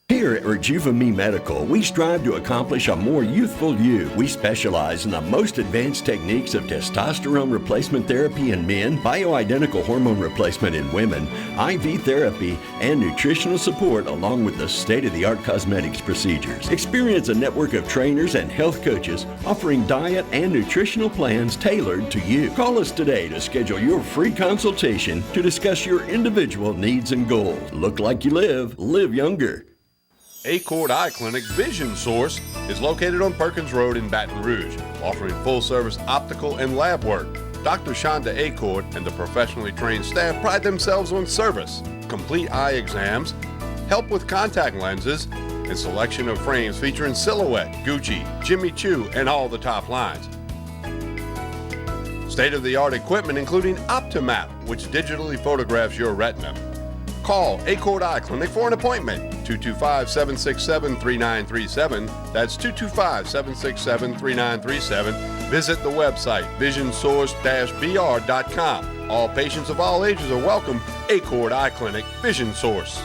Here at Rejuva-Me Medical, we strive to accomplish a more youthful you. We specialize in the most advanced techniques of testosterone replacement therapy in men, bioidentical hormone replacement in women, IV therapy, and nutritional support along with the state-of-the-art cosmetics procedures. Experience a network of trainers and health coaches offering diet and nutritional plans tailored to you. Call us today to schedule your free consultation to discuss your individual needs and goals. Look like you live younger. Accord Eye Clinic Vision Source is located on Perkins Road in Baton Rouge, offering full-service optical and lab work. Dr. Shonda Accord and the professionally trained staff pride themselves on service, complete eye exams, help with contact lenses, and selection of frames featuring Silhouette, Gucci, Jimmy Choo, and all the top lines. State-of-the-art equipment including Optimap, which digitally photographs your retina. Call Accord Eye Clinic for an appointment. 225-767-3937. That's 225-767-3937. Visit the website visionsource-br.com. All patients of all ages are welcome. Accord Eye Clinic Vision Source.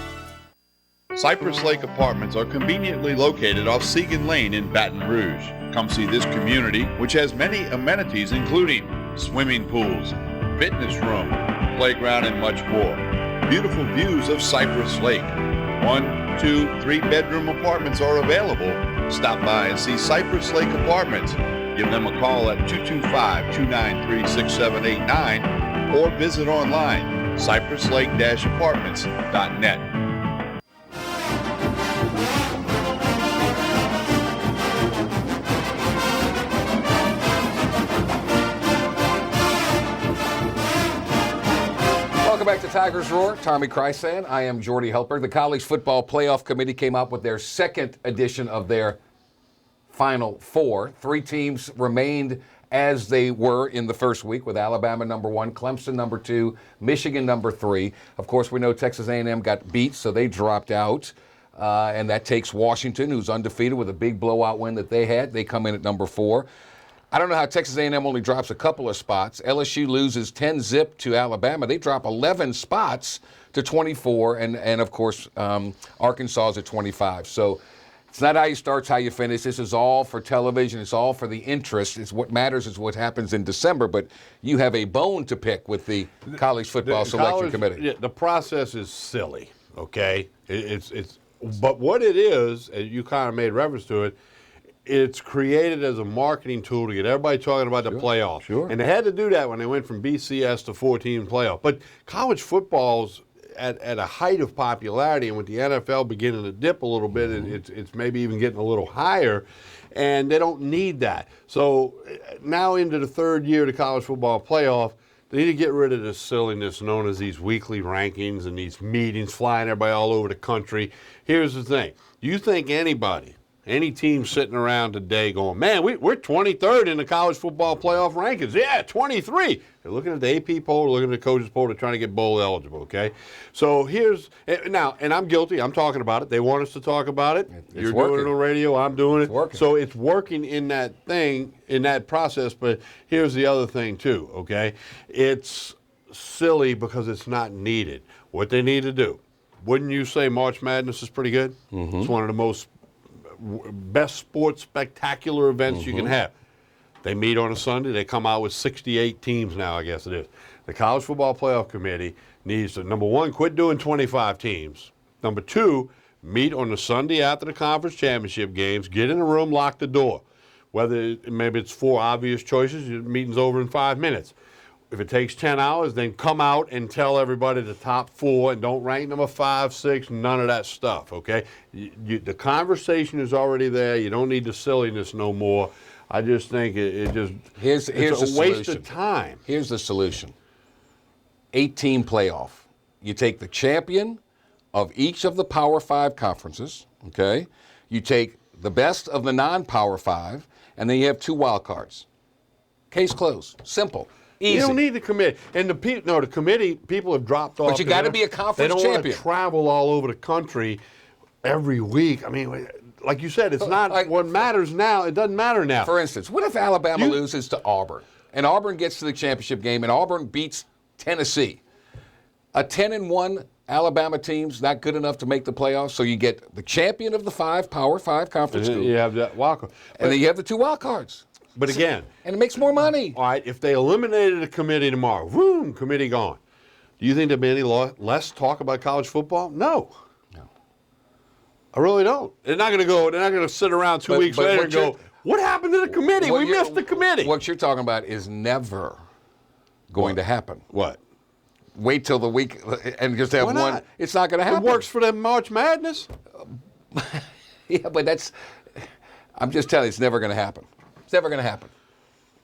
Cypress Lake Apartments are conveniently located off Segan Lane in Baton Rouge. Come see this community, which has many amenities including swimming pools, fitness room, playground, and much more. Beautiful views of Cypress Lake. 1, 2, 3-bedroom apartments are available. Stop by and see Cypress Lake Apartments. Give them a call at 225-293-6789 or visit online, cypresslake-apartments.net. Welcome back to Tigers Roar. Tommy Krysan. I am Jordy Helper. The College Football Playoff Committee came out with their second edition of their Final Four. 3 teams remained as they were in the first week, with Alabama number 1, Clemson number 2, Michigan number 3. Of course, we know Texas A&M got beat, so they dropped out. And that takes Washington, who's undefeated with a big blowout win that they had. They come in at number 4. I don't know how Texas A&M only drops a couple of spots. LSU loses 10-zip to Alabama. They drop 11 spots to 24, and of course, Arkansas is at 25. So it's not how you start, it's how you finish. This is all for television. It's all for the interest. It's what matters is what happens in December, but you have a bone to pick with the College Football Selection Committee. Yeah, the process is silly, okay? But what it is, and you kind of made reference to it, it's created as a marketing tool to get everybody talking about the playoffs. Sure. And they had to do that when they went from BCS to 14 playoff. But college football's at a height of popularity, and with the NFL beginning to dip a little bit, it's maybe even getting a little higher, and they don't need that. So now into the third year of the college football playoff, they need to get rid of this silliness known as these weekly rankings and these meetings, flying everybody all over the country. Here's the thing. You think any team sitting around today going, man, we're 23rd in the college football playoff rankings. Yeah, 23. They're looking at the AP poll, they're looking at the coaches poll, they're trying to get bowl eligible, okay? So now, and I'm guilty, I'm talking about it. They want us to talk about it. You're doing it on radio, I'm doing it. So it's working in that thing, in that process, but here's the other thing too, okay? It's silly because it's not needed. What they need to do, wouldn't you say March Madness is pretty good? It's one of the best sports spectacular events you can have. They meet on a Sunday. They come out with 68 teams now, I guess it is. The College Football Playoff Committee needs to, number one, quit doing 25 teams. Number two, meet on the Sunday after the conference championship games, get in a room, lock the door. Whether maybe it's 4 obvious choices, your meeting's over in 5 minutes. If it takes 10 hours, then come out and tell everybody the top 4 and don't rank number 5, 6, none of that stuff, okay? The conversation is already there. You don't need the silliness no more. I just think it's a waste of time. Here's the solution. 8-team playoff. You take the champion of each of the Power 5 conferences, okay? You take the best of the non-Power 5, and then you have 2 wild cards. Case closed. Simple. Easy. You don't need the committee. And the committee, people have dropped off. But you got to be a conference champion. They don't want to champion. travel all over the country every week. I mean, like you said, it's not what matters now. It doesn't matter now. For instance, what if Alabama loses to Auburn, and Auburn gets to the championship game, and Auburn beats Tennessee? A 10-1 Alabama team's not good enough to make the playoffs, so you get the champion of the 5 Power 5 conference schools. You have that wild card. And then you have the 2 wild cards. But again, and it makes more money. All right, if they eliminated the committee tomorrow, boom, committee gone. Do you think there'd be any less talk about college football? No. I really don't. They're not going to go. They're not going to sit around 2 weeks later and go, "What happened to the committee? We missed the committee." What you're talking about is never going to happen. What? Wait till the week and just have one. It's not going to happen. It works for them March Madness. Yeah, but I'm just telling you, it's never going to happen. It's never going to happen.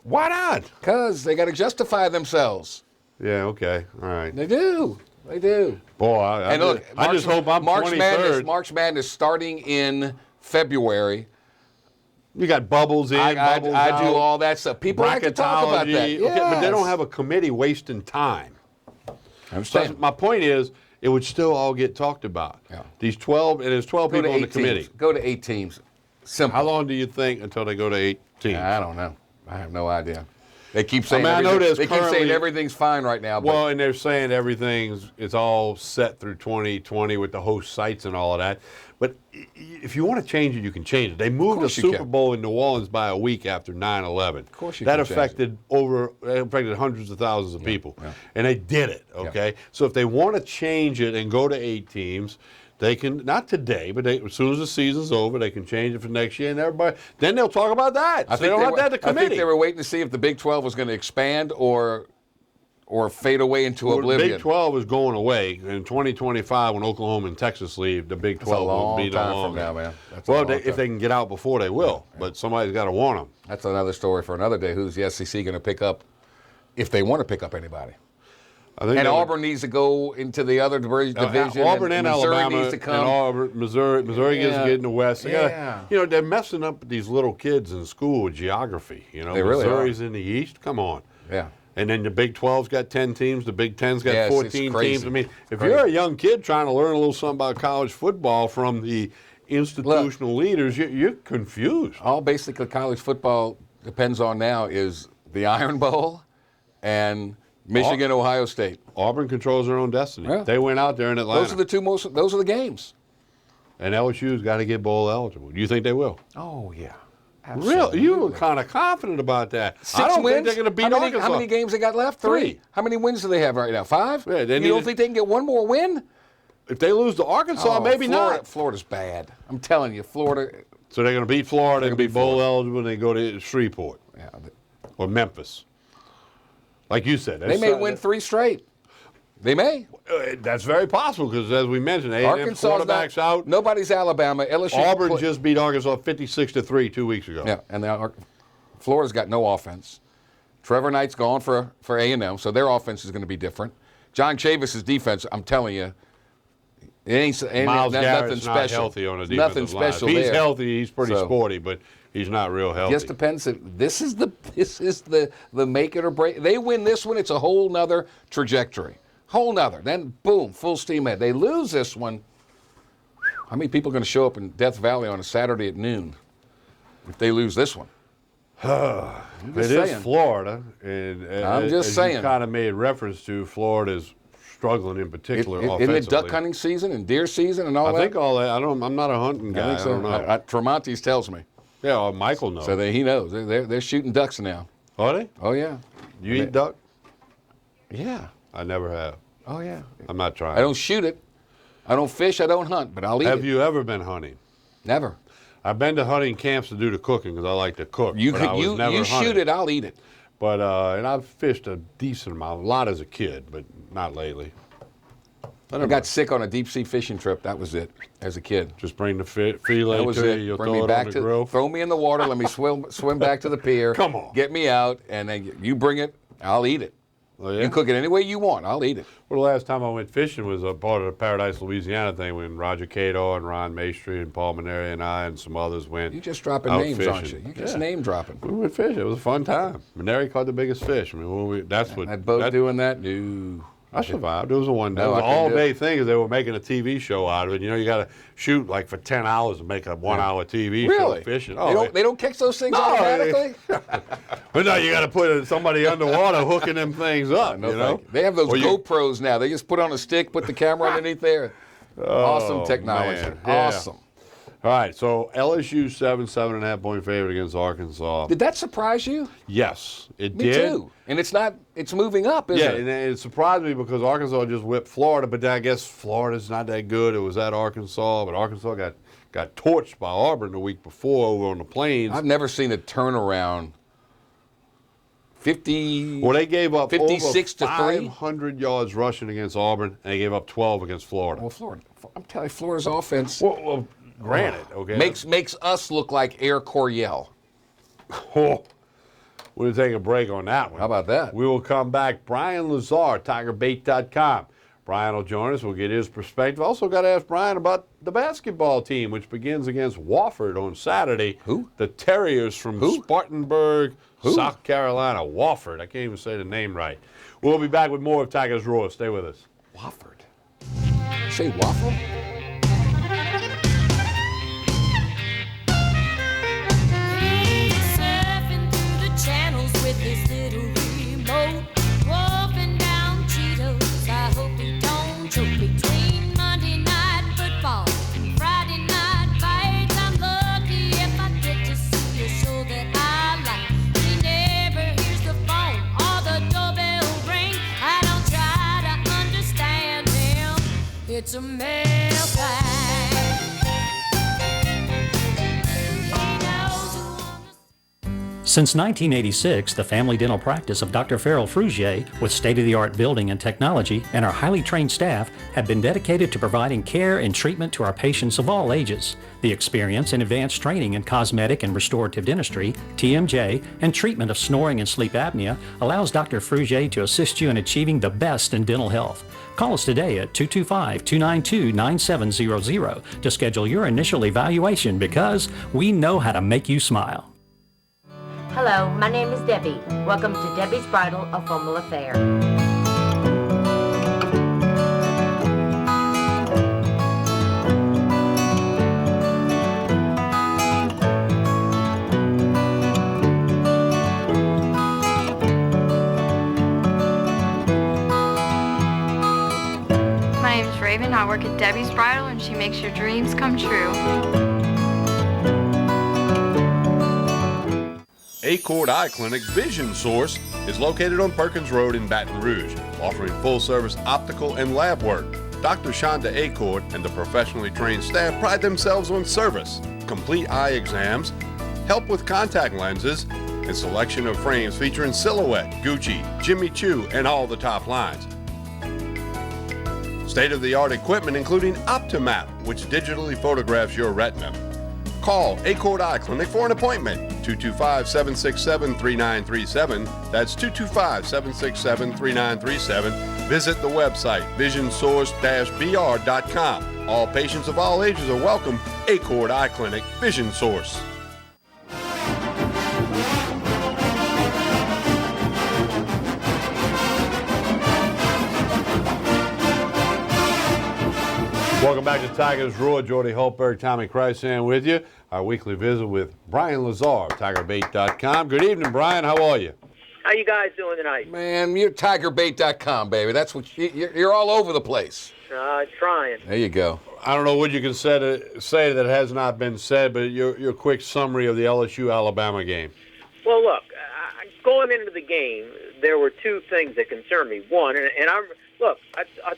Why not? Because they got to justify themselves. Yeah, okay. All right. They do. They do. Boy, I just hope I'm March 23rd. March Madness starting in February. You got bubbles in, bubbles I out. do all that stuff. People like to talk about that. Okay, but they don't have a committee wasting time. I understand. So my point is, it would still all get talked about. Yeah. These 12, and there's 12 people on the committee. Go to 8 teams. Simple. How long do you think until they go to 8 teams? I don't know. I have no idea. They keep saying keep saying everything's fine right now. Well, and they're saying it's all set through 2020 with the host sites and all of that. But if you want to change it, you can change it. They moved the Super Bowl in New Orleans by a week after 9/11. Of course you that can affected hundreds of thousands of people, and they did it. Okay, Yeah. So if they want to change it and go to 8 teams. They can, not today, but as soon as the season's over, they can change it for next year, and everybody. Then they'll talk about that. They don't have that to committee. I think they were waiting to see if the Big 12 was going to expand or fade away into oblivion. The Big 12 is going away in 2025 when Oklahoma and Texas leave. The Big 12 will be no longer. From now, man. Well, if they can get out before they will, but somebody's got to warn them. That's another story for another day. Who's the SEC going to pick up, if they want to pick up anybody? And Auburn needs to go into the other division. Auburn and Missouri Alabama needs to come. and Auburn, Missouri gets to get in the West. They're messing up these little kids in school with geography. They really Missouri's in the East. Come on. Yeah. And then the Big 12's got 10 teams. The Big 10's got 14 teams. I mean, if crazy. you're a young kid trying to learn a little something about college football from the institutional leaders, you're confused. All basically college football depends on now is the Iron Bowl and Michigan, Ohio State. Auburn controls their own destiny. Yeah. They went out there in Atlanta. Those are the games. And LSU's got to get bowl eligible. Do you think they will? Oh, yeah. Really? You were kind of confident about that. 6 I don't wins? think they're going to beat Arkansas. How many games they got left? 3. How many wins do they have right now? 5? Yeah, you don't think they can get one more win? If they lose to Arkansas, maybe not. Florida's bad. I'm telling you, Florida. So they're going to beat Florida and be bowl eligible, and they go to Shreveport or Memphis. Like you said. They may win 3 straight. They may. That's very possible because, as we mentioned, A&M's quarterback's out. Nobody's Alabama. LSU. Auburn just beat Arkansas 56-3 2 weeks ago. Yeah, and Florida's got no offense. Trevor Knight's gone for A&M, so their offense is going to be different. John Chavis's defense, I'm telling you, it ain't Miles Garrett's nothing not special. healthy on a defensive nothing special line. If he's there. healthy, he's pretty sporty, but he's not real healthy. Just depends. This is the make it or break. They win this one, it's a whole nother trajectory. Whole nother. Then boom, full steam ahead. They lose this one. How many people are going to show up in Death Valley on a Saturday at noon if they lose this one? It is Florida, and I'm just saying. You kind of made reference to, Florida's struggling in particular offensively. Isn't it duck hunting season and deer season and all that? I think all that. I'm not a hunting guy. I think so. I don't know. Tremonti's tells me. Yeah, well, Michael knows. So he knows. They're shooting ducks now. Are they? Oh yeah. You eat duck? Yeah. I never have. Oh yeah. I'm not trying. I don't shoot it. I don't fish. I don't hunt, but I'll eat it. Have you ever been hunting? Never. I've been to hunting camps to do the cooking because I like to cook. You never shoot it, I'll eat it. But and I've fished a decent amount, a lot as a kid, but not lately. I got sick on a deep sea fishing trip. That was it. As a kid, just bring the fillet that was to it. you. You'll Bring throw me it back on the grill. Throw me in the water. Let me swim back to the pier. Come on. Get me out, and then you bring it. I'll eat it. Oh, yeah? You cook it any way you want. I'll eat it. Well, the last time I went fishing was a part of the Paradise, Louisiana thing when Roger Cato and Ron Maestri and Paul Maneri and I and some others went. You just dropping out names, fishing. aren't you? You just name dropping. We went fishing. It was a fun time. Maneri caught the biggest fish. I mean, that's what. That boat doing that? No. I survived. It was a one day. No, it was an I couldn't do all-day thing because they were making a TV show out of it. You know, you got to shoot like for 10 hours and make a 1-hour TV show fishing. Oh, they don't catch those things automatically? But no, you got to put somebody underwater hooking them things up. No, you know, they have those GoPros now. They just put on a stick, put the camera underneath there. Awesome technology. Man. Yeah. Awesome. All right, so LSU 7.5 point favorite against Arkansas. Did that surprise you? Yes, it Me did. too. And it's moving up, isn't it? Yeah, and it surprised me because Arkansas just whipped Florida, but then I guess Florida's not that good. It was at Arkansas, but Arkansas got torched by Auburn the week before over on the Plains. I've never seen a turnaround. 50. Well, they gave up 56 over to 3. 500 yards rushing against Auburn, and they gave up 12 against Florida. Well, Florida. I'm telling you, Florida's offense. Well, granted, okay. Makes us look like Air Coryell. Oh, we'll take a break on that one. How about that? We will come back. Brian Lazar, TigerBait.com. Brian will join us. We'll get his perspective. Also got to ask Brian about the basketball team, which begins against Wofford on Saturday. Who? The Terriers from Spartanburg, South Carolina. Wofford. I can't even say the name right. We'll be back with more of Tigers Roar. Stay with us. Wofford. Say waffle? Surfing through the channels with his little remote, wolfing down Cheetos. I hope he don't choke between Monday night football and Friday night fights. I'm lucky if I get to see a show that I like. He never hears the phone or the doorbell ring. I don't try to understand him. It's a male flag. Since 1986, the family dental practice of Dr. Farrell Frugier, with state-of-the-art building and technology and our highly trained staff, have been dedicated to providing care and treatment to our patients of all ages. The experience and advanced training in cosmetic and restorative dentistry, TMJ, and treatment of snoring and sleep apnea allows Dr. Frugier to assist you in achieving the best in dental health. Call us today at 225-292-9700 to schedule your initial evaluation because we know how to make you smile. Hello, my name is Debbie. Welcome to Debbie's Bridal, a formal affair. My name's Raven. I work at Debbie's Bridal, and she makes your dreams come true. Accord Eye Clinic Vision Source is located on Perkins Road in Baton Rouge, offering full-service optical and lab work. Dr. Shonda Accord and the professionally trained staff pride themselves on service. complete eye exams, help with contact lenses, and selection of frames featuring Silhouette, Gucci, Jimmy Choo, and all the top lines. State-of-the-art equipment including OptiMap, which digitally photographs your retina. Call Accord Eye Clinic for an appointment, 225-767-3937. That's 225-767-3937. Visit the website, visionsource-br.com. All patients of all ages are welcome. Accord Eye Clinic, Vision Source. Welcome back to Tigers Roar. Jordy Holtberg, Tommy Krysan with you. Our weekly visit with Brian Lazar, TigerBait.com. Good evening, Brian. How are you? How you guys doing tonight? Man, you're TigerBait.com, baby. That's what you're all over the place. Trying. There you go. I don't know what you can say that has not been said, but your quick summary of the LSU-Alabama game. Well, look, going into the game, there were two things that concerned me. One, and I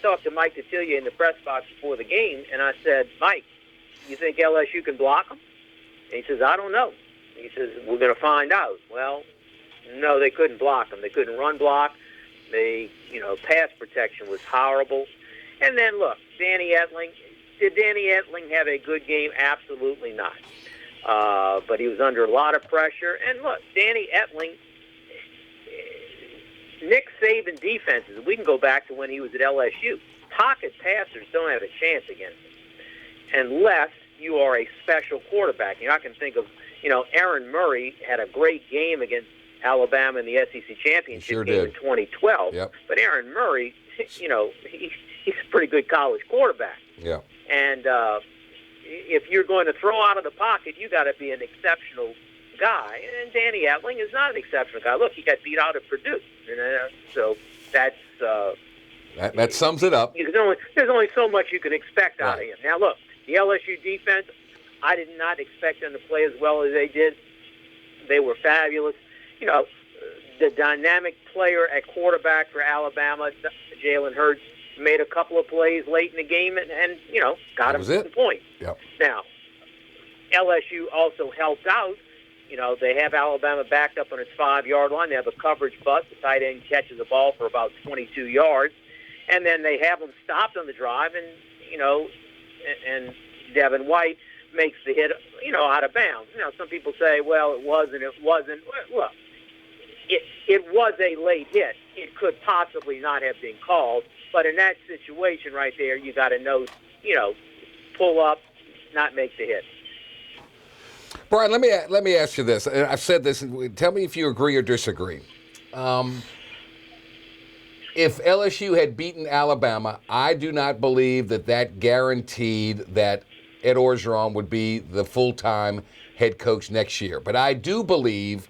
talked to Mike Tatilia in the press box before the game, and I said, Mike, you think LSU can block them? And he says, I don't know. He says, we're going to find out. Well, no, they couldn't block them. They couldn't run block. Pass protection was horrible. And then, look, Danny Etling. Did Danny Etling have a good game? Absolutely not. But he was under a lot of pressure. And, look, Danny Etling, Nick Saban defenses, we can go back to when he was at LSU. Pocket passers don't have a chance against him unless you are a special quarterback. I can think of, Aaron Murray had a great game against Alabama in the SEC championship game in 2012. Yep. But Aaron Murray, he's a pretty good college quarterback. Yeah. And if you're going to throw out of the pocket, you got to be an exceptional guy. And Danny Etling is not an exceptional guy. Look, he got beat out at Purdue. So that's... That sums it up. There's only so much you can expect out of him. Now, look, the LSU defense, I did not expect them to play as well as they did. They were fabulous. The dynamic player at quarterback for Alabama, Jalen Hurts, made a couple of plays late in the game and got him to the point. Yep. Now, LSU also helped out. They have Alabama backed up on its 5-yard line. They have a coverage bust. The tight end catches the ball for about 22 yards. And then they have them stopped on the drive, and Devin White makes the hit, out of bounds. Some people say, well, it wasn't. Look, it was a late hit. It could possibly not have been called. But in that situation right there, you got to know, pull up, not make the hit. Brian, let me ask you this. I've said this. Tell me if you agree or disagree. If LSU had beaten Alabama, I do not believe that guaranteed that Ed Orgeron would be the full-time head coach next year. But I do believe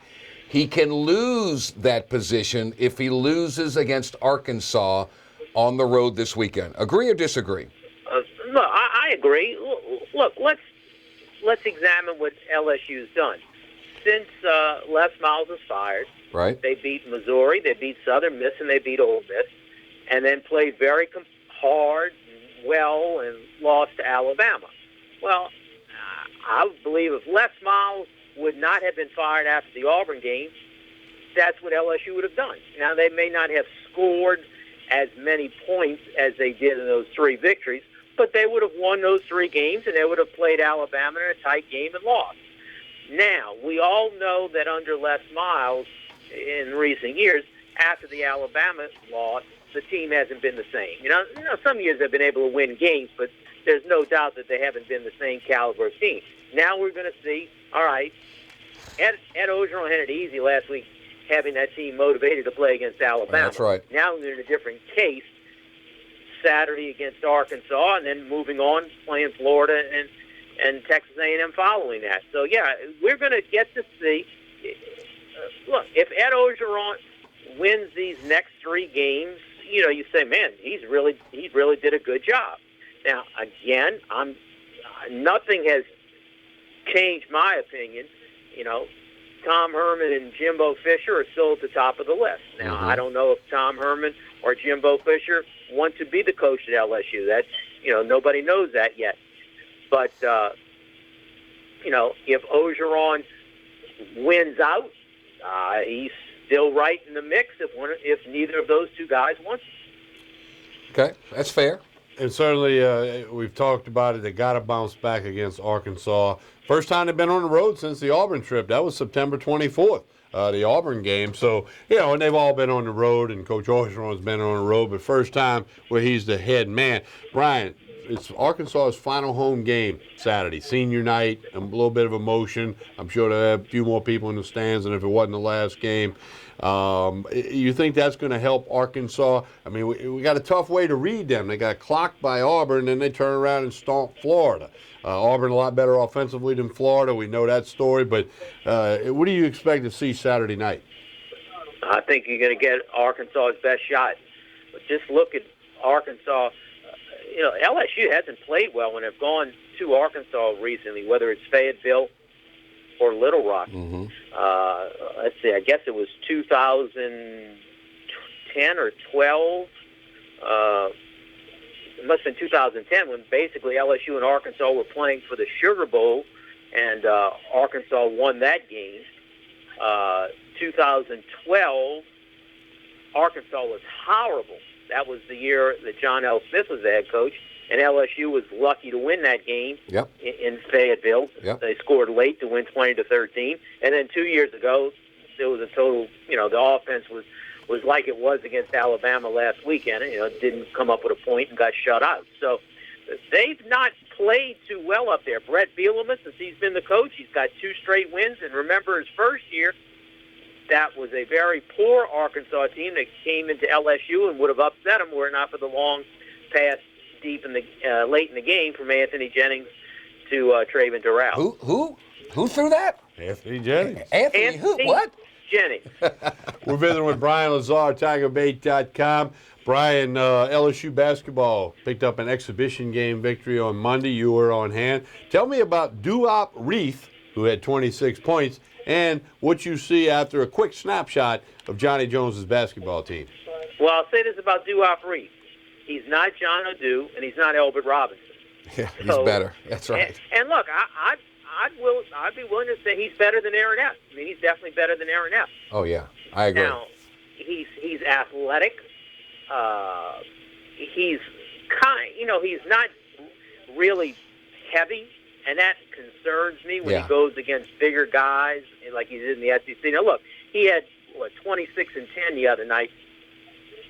he can lose that position if he loses against Arkansas on the road this weekend. Agree or disagree? No, I agree. Look, let's examine what LSU's done. Since Les Miles was fired, right? They beat Missouri, they beat Southern Miss, and they beat Ole Miss, and then played very hard, well, and lost to Alabama. Well, I believe if Les Miles would not have been fired after the Auburn game, that's what LSU would have done. Now, they may not have scored as many points as they did in those 3 victories, but they would have won those 3 games, and they would have played Alabama in a tight game and lost. Now, we all know that under Les Miles in recent years, after the Alabama loss, the team hasn't been the same. Some years they've been able to win games, but there's no doubt that they haven't been the same caliber of team. Now we're going to see, all right, Ed Orgeron had it easy last week having that team motivated to play against Alabama. That's right. Now we're in a different case, Saturday against Arkansas, and then moving on, playing Florida and Texas A&M following that. So, yeah, we're going to get to see. Look, if Ed Orgeron wins these next 3 games, you say, man, he really did a good job. Now, again, nothing has changed my opinion. Tom Herman and Jimbo Fisher are still at the top of the list. Now, I don't know if Tom Herman or Jimbo Fisher want to be the coach at LSU. That's, nobody knows that yet. But, if Orgeron wins out, he's still right in the mix if neither of those two guys wants it. Okay, that's fair. And certainly, we've talked about it. They got to bounce back against Arkansas. First time they've been on the road since the Auburn trip. That was September 24th, the Auburn game. So, and they've all been on the road, and Coach Orgeron's been on the road, but first time where he's the head man. Brian, it's Arkansas's final home game Saturday, senior night, a little bit of emotion. I'm sure there are a few more people in the stands than if it wasn't the last game. You think that's going to help Arkansas? I mean, we got a tough way to read them. They got clocked by Auburn, then they turn around and stomp Florida. Auburn a lot better offensively than Florida. We know that story. But what do you expect to see Saturday night? I think you're going to get Arkansas's best shot. But just look at Arkansas. LSU hasn't played well when they've gone to Arkansas recently, whether it's Fayetteville or Little Rock. Mm-hmm. Let's see, I guess it was 2010 or 12. It must have been 2010 when basically LSU and Arkansas were playing for the Sugar Bowl, and Arkansas won that game. 2012, Arkansas was horrible. That was the year that John L. Smith was the head coach, and LSU was lucky to win that game in Fayetteville. Yep. They scored late to win 20-13. And then 2 years ago, there was a total, the offense was like it was against Alabama last weekend. Didn't come up with a point and got shut out. So they've not played too well up there. Brett Bielema, since he's been the coach, he's got 2 straight wins. And remember his first year, that was a very poor Arkansas team that came into LSU and would have upset them were it not for the long pass deep in the late in the game from Anthony Jennings to Traven Durrell. Who threw that? Anthony Jennings. Anthony who? What? Jennings. We're visiting with Brian Lazar, TigerBait.com. Brian, LSU basketball picked up an exhibition game victory on Monday. You were on hand. Tell me about Duop Reith, who had 26 points, and what you see after a quick snapshot of Johnny Jones's basketball team. Well, I'll say this about Duop Reith. He's not John O'Dew, and he's not Elbert Robinson. Yeah, he's better. That's right. And look, I'd be willing to say he's better than Aaron F. I mean, he's definitely better than Aaron F. Oh, yeah. I agree. Now, he's athletic. He's he's not really heavy, and that concerns me when he goes against bigger guys like he did in the SEC. Now, look, he had 26 and 10 the other night.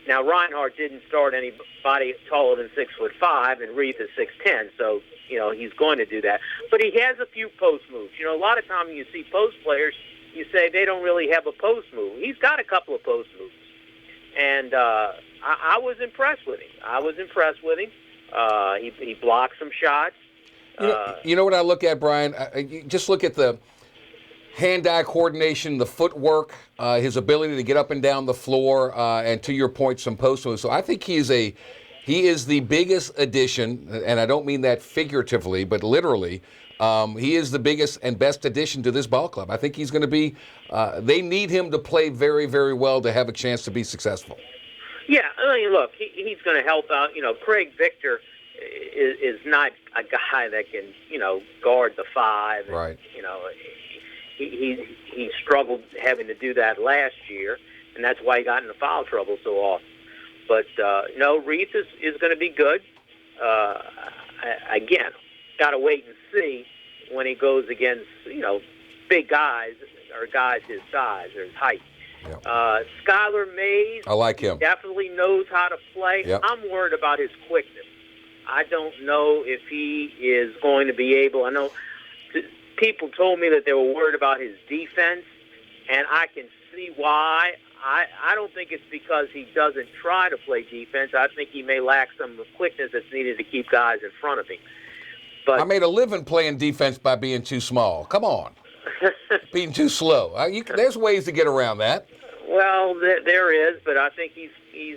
Now, Reinhardt didn't start anybody taller than 6'5", and Reith is 6'10", so he's going to do that. But he has a few post moves. A lot of times you see post players, you say they don't really have a post move. He's got a couple of post moves, and I was impressed with him. He blocked some shots. You know what I look at, Brian? You just look at the hand-eye coordination, the footwork, his ability to get up and down the floor, and to your point, some post moves. So I think he is the biggest addition, and I don't mean that figuratively, but literally. He is the biggest and best addition to this ball club. I think he's going to be. They need him to play very, very well to have a chance to be successful. Yeah, I mean, look, he's going to help out. Craig Victor is not a guy that can, guard the 5. Right. He struggled having to do that last year, and that's why he got into foul trouble so often. But, Reith is going to be good. Again, got to wait and see when he goes against, big guys or guys his size or his height. Yep. Skylar Mays, I like him. Definitely knows how to play. Yep. I'm worried about his quickness. I don't know if he is going to be able. I know people told me that they were worried about his defense, and I can see why. I don't think it's because he doesn't try to play defense. I think he may lack some of the quickness that's needed to keep guys in front of him. But I made a living playing defense by being too small. Come on. Being too slow. There's ways to get around that. Well, there is, but I think he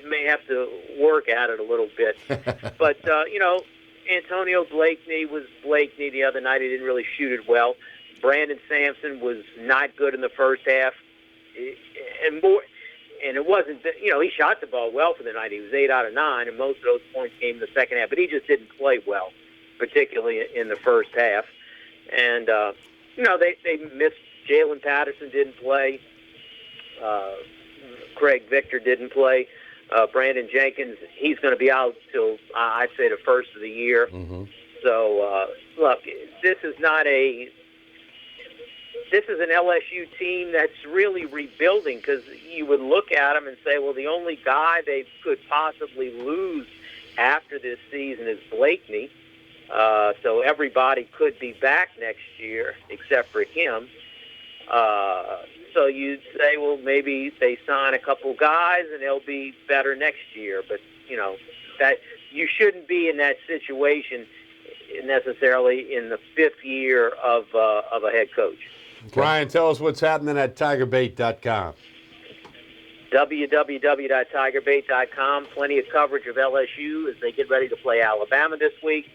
may have to work at it a little bit. But, Antonio Blakeney was Blakeney the other night. He didn't really shoot it well. Brandon Sampson was not good in the first half. And it wasn't, he shot the ball well for the night. He was 8 out of 9, and most of those points came in the second half. But he just didn't play well, particularly in the first half. And, they missed. Jalen Patterson didn't play. Craig Victor didn't play. Brandon Jenkins, he's going to be out till, I'd say, the first of the year. Mm-hmm. So, look, this is an LSU team that's really rebuilding, because you would look at them and say, well, the only guy they could possibly lose after this season is Blakeney. So everybody could be back next year except for him. So you'd say, well, maybe they sign a couple guys and they'll be better next year. But, that you shouldn't be in that situation necessarily in the fifth year of a head coach. Okay. Brian, tell us what's happening at TigerBait.com. www.tigerbait.com. Plenty of coverage of LSU as they get ready to play Alabama this week.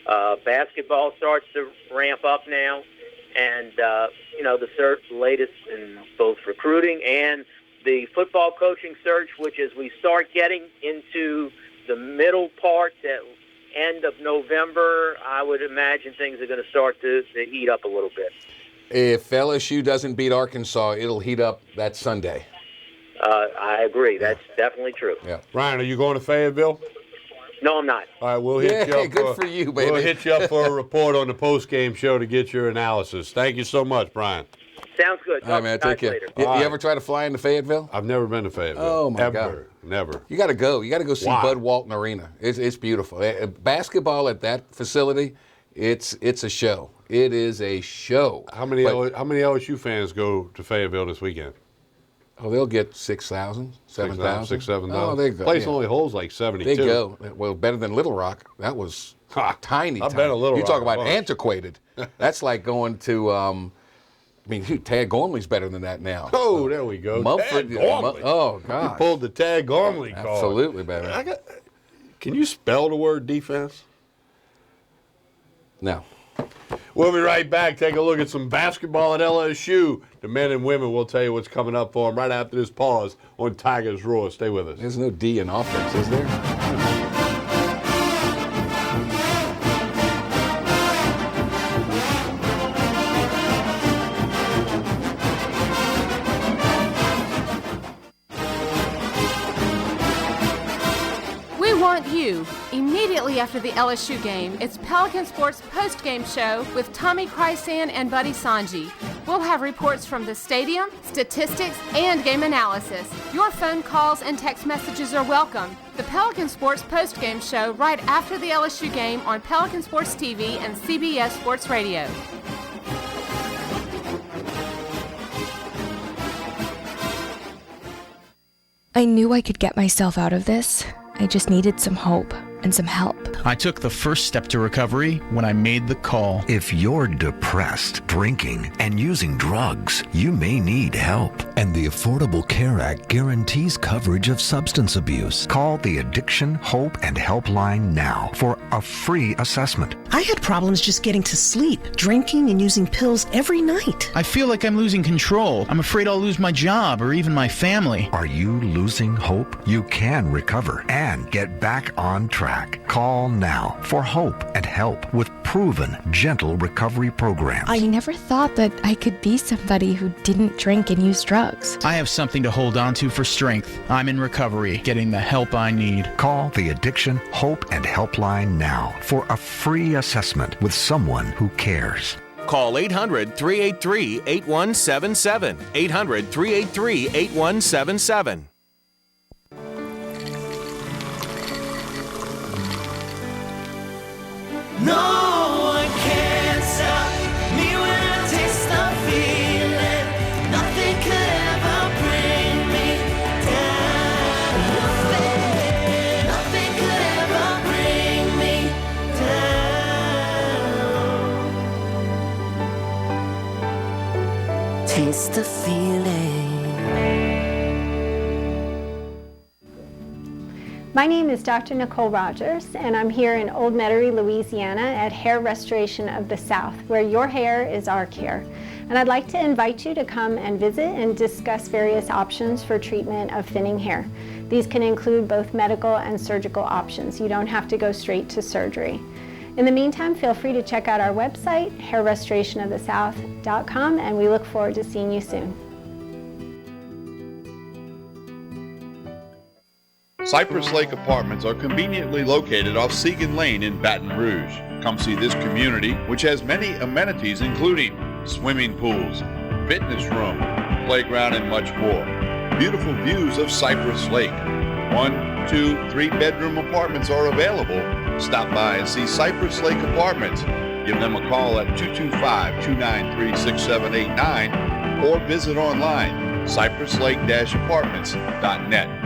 Basketball starts to ramp up now. And, the latest in both recruiting and the football coaching search, which as we start getting into the middle part, at end of November, I would imagine things are going to start to heat up a little bit. If LSU doesn't beat Arkansas, it'll heat up that Sunday. I agree. That's definitely true. Yeah. Ryan, are you going to Fayetteville? No, I'm not. All right, we'll hit you up. Good for you, baby. We'll hit you up for a report on the post-game show to get your analysis. Thank you so much, Brian. Sounds good. All right, man. Take care. You ever try to fly into Fayetteville? I've never been to Fayetteville. Oh, my God. God. Never. You got to go. You got to go see Bud Walton Arena. It's beautiful. Basketball at that facility, it's a show. It is a show. How many LSU fans go to Fayetteville this weekend? Oh, they'll get 6,000, 7,000. 6,000, 7,000. Oh, they go. Place only holds like 72. They go. Well, better than Little Rock. That was tiny. I've been to Little You Rock. talk about antiquated. That's like going to, Tad Gormley's better than that now. Oh, there we go. Mumford. Tad Gormley. Oh, God. You pulled the Tad Gormley card. Absolutely, baby. Can you spell the word defense? No. We'll be right back. Take a look at some basketball at LSU. The men and women, we'll tell you what's coming up for them right after this pause on Tigers Roar. Stay with us. There's no D in offense, is there? We want you. Immediately after the LSU game, it's Pelican Sports post-game show with Tommy Chrysan and Buddy Sanji. We'll have reports from the stadium, statistics, and game analysis. Your phone calls and text messages are welcome. The Pelican Sports post-game show right after the LSU game on Pelican Sports TV and CBS Sports Radio. I knew I could get myself out of this. I just needed some hope and some help. I took the first step to recovery when I made the call. If you're depressed, drinking, and using drugs, you may need help. And the Affordable Care Act guarantees coverage of substance abuse. Call the Addiction, Hope, and Helpline now for a free assessment. I had problems just getting to sleep, drinking and using pills every night. I feel like I'm losing control. I'm afraid I'll lose my job or even my family. Are you losing hope? You can recover and get back on track. Call now for hope and help with proven, gentle recovery programs. I never thought that I could be somebody who didn't drink and use drugs. I have something to hold on to for strength. I'm in recovery, getting the help I need. Call the Addiction, Hope, and Helpline now for a free assessment with someone who cares. Call 800-383-8177. 800-383-8177. No one can stop me when I taste the feeling. Nothing could ever bring me down. Nothing could ever bring me down. Taste the feeling. My name is Dr. Nicole Rogers, and I'm here in Old Metairie, Louisiana at Hair Restoration of the South, where your hair is our care. And I'd like to invite you to come and visit and discuss various options for treatment of thinning hair. These can include both medical and surgical options. You don't have to go straight to surgery. In the meantime, feel free to check out our website, hairrestorationofthesouth.com, and we look forward to seeing you soon. Cypress Lake Apartments are conveniently located off Segan Lane in Baton Rouge. Come see this community, which has many amenities including swimming pools, fitness room, playground, and much more. Beautiful views of Cypress Lake. 1, 2, 3-bedroom apartments are available. Stop by and see Cypress Lake Apartments. Give them a call at 225-293-6789 or visit online, cypresslake-apartments.net.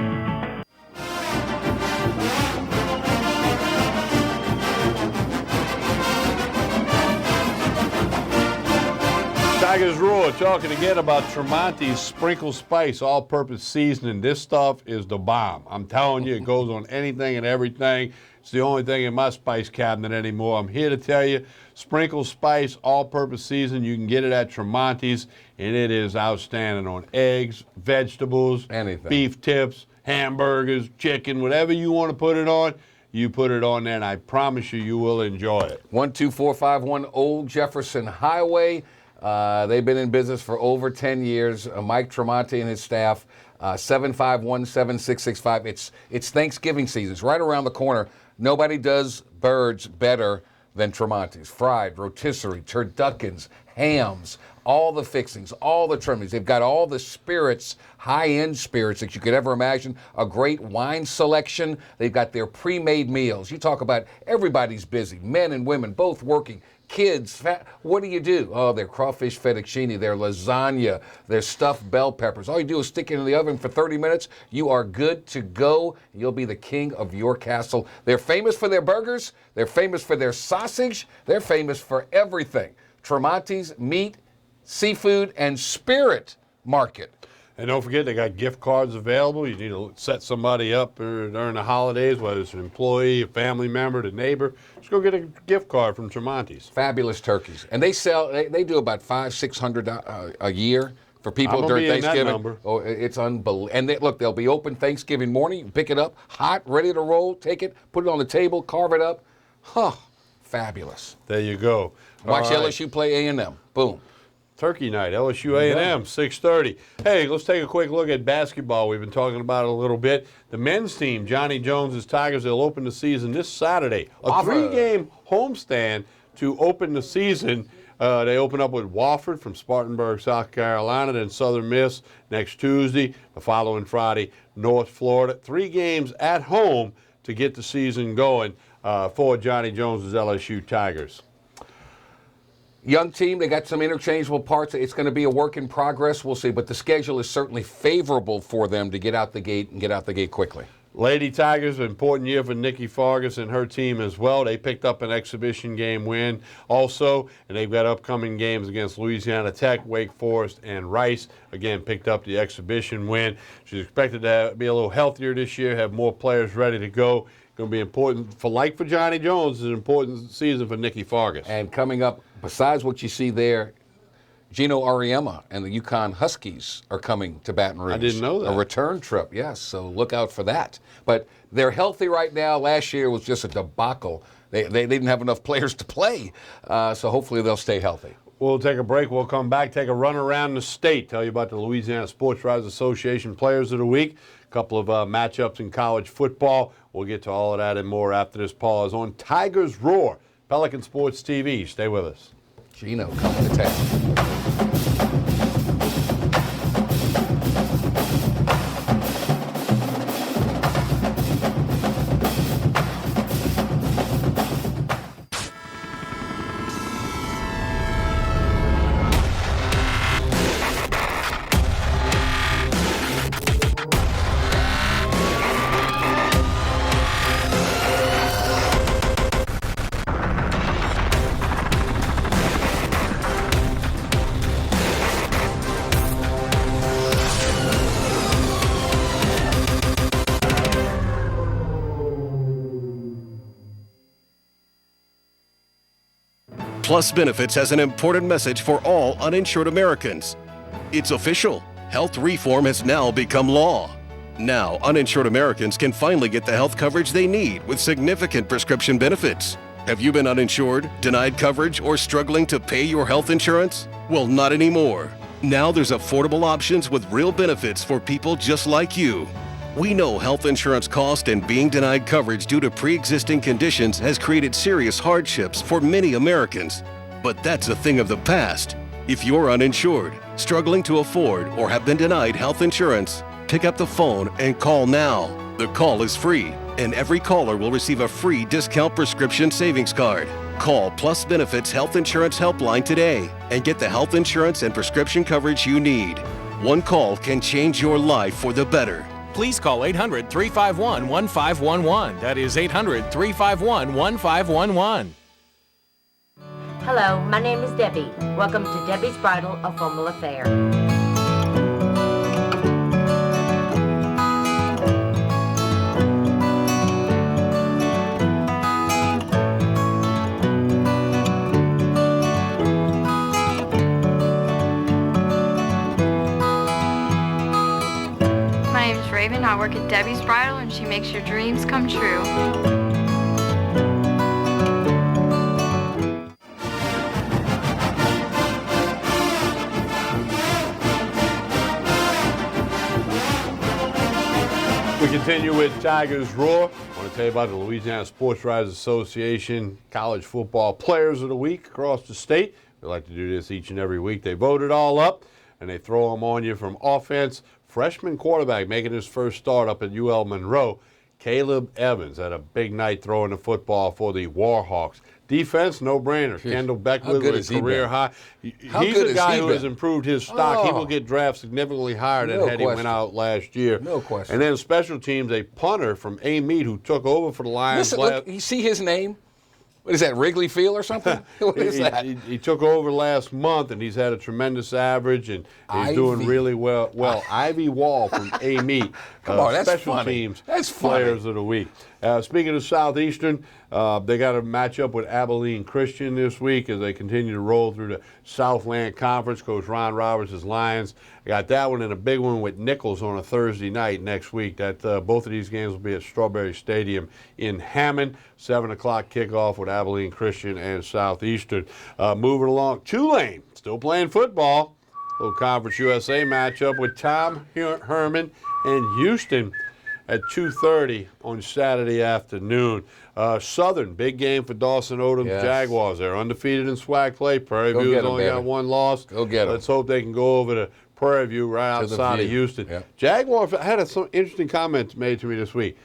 Tigers Roar talking again about Tremonti's Sprinkle Spice all-purpose seasoning. This stuff is the bomb. I'm telling you, it goes on anything and everything. It's the only thing in my spice cabinet anymore. I'm here to tell you, Sprinkle Spice all-purpose seasoning, you can get it at Tremonti's, and it is outstanding on eggs, vegetables, anything, beef tips, hamburgers, chicken, whatever you want to put it on. You put it on there, and I promise you, you will enjoy it. 12451 Old Jefferson Highway. They've been in business for over 10 years. Mike Tremonti and his staff, 751-7665. It's Thanksgiving season. It's right around the corner. Nobody does birds better than Tremonti's. Fried, rotisserie, turduckens, hams, all the fixings, all the trimmings. They've got all the spirits, high-end spirits that you could ever imagine. A great wine selection. They've got their pre-made meals. You talk about everybody's busy, men and women both working. Kids, what do you do? Oh, their crawfish fettuccine, their lasagna, their stuffed bell peppers. All you do is stick it in the oven for 30 minutes. You are good to go. You'll be the king of your castle. They're famous for their burgers. They're famous for their sausage. They're famous for everything. Tremonti's Meat, Seafood, and Spirit Market. And don't forget, they got gift cards available. You need to set somebody up during the holidays, whether it's an employee, a family member, a neighbor. Just go get a gift card from Tremonti's. Fabulous turkeys. And they sell, they do about $500-600 a year for people during Thanksgiving. That number. Oh, it's unbelievable. And look, they'll be open Thanksgiving morning. You can pick it up, hot, ready to roll, take it, put it on the table, carve it up. Huh, fabulous. There you go. Watch LSU play A&M. Boom. Turkey night, LSU A&M, 6:30. Hey, let's take a quick look at basketball. We've been talking about it a little bit. The men's team, Johnny Jones's Tigers, they'll open the season this Saturday. A 3-game homestand to open the season. They open up with Wofford from Spartanburg, South Carolina, then Southern Miss next Tuesday. The following Friday, North Florida. 3 games at home to get the season going for Johnny Jones's LSU Tigers. Young team, they got some interchangeable parts. It's going to be a work in progress. We'll see. But the schedule is certainly favorable for them to get out the gate and get out the gate quickly. Lady Tigers, an important year for Nikki Fargas and her team as well. They picked up an exhibition game win also, and they've got upcoming games against Louisiana Tech, Wake Forest, and Rice. Again, picked up the exhibition win. She's expected to be a little healthier this year, have more players ready to go. Going to be important for Johnny Jones. It's an important season for Nikki Fargas. And coming up, besides what you see there, Gino Auriemma and the UConn Huskies are coming to Baton Rouge. I didn't know that. A return trip, yes, so look out for that. But they're healthy right now. Last year was just a debacle. They didn't have enough players to play, so hopefully they'll stay healthy. We'll take a break. We'll come back, take a run around the state, tell you about the Louisiana Sports Writers Association Players of the Week, a couple of matchups in college football. We'll get to all of that and more after this pause on Tigers Roar, Pelican Sports TV. Stay with us. Gino coming to town. Plus Benefits has an important message for all uninsured Americans. It's official. Health reform has now become law. Now, uninsured Americans can finally get the health coverage they need with significant prescription benefits. Have you been uninsured, denied coverage, or struggling to pay your health insurance? Well, not anymore. Now there's affordable options with real benefits for people just like you. We know health insurance cost and being denied coverage due to pre-existing conditions has created serious hardships for many Americans. But that's a thing of the past. If you're uninsured, struggling to afford, or have been denied health insurance, pick up the phone and call now. The call is free, and every caller will receive a free discount prescription savings card. Call Plus Benefits Health Insurance Helpline today and get the health insurance and prescription coverage you need. One call can change your life for the better. Please call 800-351-1511. That is 800-351-1511. Hello, my name is Debbie. Welcome to Debbie's Bridal, a formal affair. My name's Raven. I work at Debbie's Bridal, and she makes your dreams come true. We continue with Tigers Roar. I want to tell you about the Louisiana Sports Writers Association College Football Players of the Week across the state. We like to do this each and every week. They vote it all up, and they throw them on you from offense. Freshman quarterback making his first start up at UL Monroe, Caleb Evans, had a big night throwing the football for the Warhawks. Defense, no-brainer. Kendall Beckwith with a career high. He's a guy who has improved his stock. He will get drafted significantly higher than had he went out last year. No question. And then special teams, a punter from A. Meade who took over for the Lions. Listen, look, you see his name? What is that, Wrigley Field or something? What is that? He took over last month, and he's had a tremendous average, and he's doing really well. Ivy Wall from A. Meade. Come on, that's special funny. teams That's funny. Players of the Week. Speaking of Southeastern, they got a matchup with Abilene Christian this week as they continue to roll through the Southland Conference. Coach Ron Roberts' Lions. I got that one and a big one with Nichols on a Thursday night next week. Both of these games will be at Strawberry Stadium in Hammond. 7 o'clock kickoff with Abilene Christian and Southeastern. Moving along, Tulane still playing football. Little Conference USA matchup with Tom Herman and Houston at 2:30 on Saturday afternoon. Southern, big game for Dawson Odom's Jaguars. They're undefeated in SWAC play. Prairie View has only got one loss. Go get 'em. Let's hope they can go over to Prairie View right outside of Houston. Yep. Jaguars, I had some interesting comments made to me this week.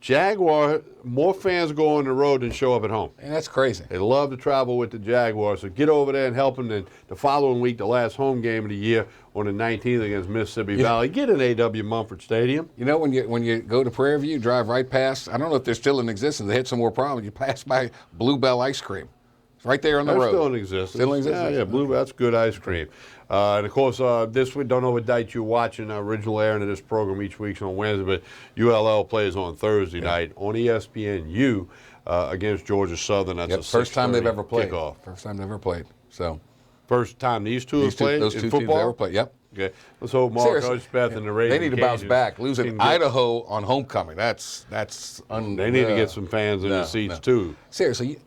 Jaguar, more fans go on the road than show up at home. And that's crazy. They love to travel with the Jaguars, so get over there and help them. Then the following week, the last home game of the year on the 19th against Mississippi Valley. Get in A.W. Mumford Stadium. You know, when you go to Prairie View, you drive right past, I don't know if they're still in existence, they had some more problems, you pass by Bluebell Ice Cream. It's right there on the road. Still in existence. Still in existence? Yeah, Bluebell, that's good ice cream. And, of course, this week, don't know what date you're watching. Original airing of this program each week's on Wednesday, but ULL plays on Thursday night on ESPNU against Georgia Southern. That's a first time they've ever played. Kickoff. First time they've ever played. So, first time these two have played those in two football? teams ever played. Yep. Okay. Let's hope Mark Hudspeth and the Raging They need to bounce Cajuns back. Losing can get- Idaho on homecoming. That's They need to get some fans in the seats, too. Seriously,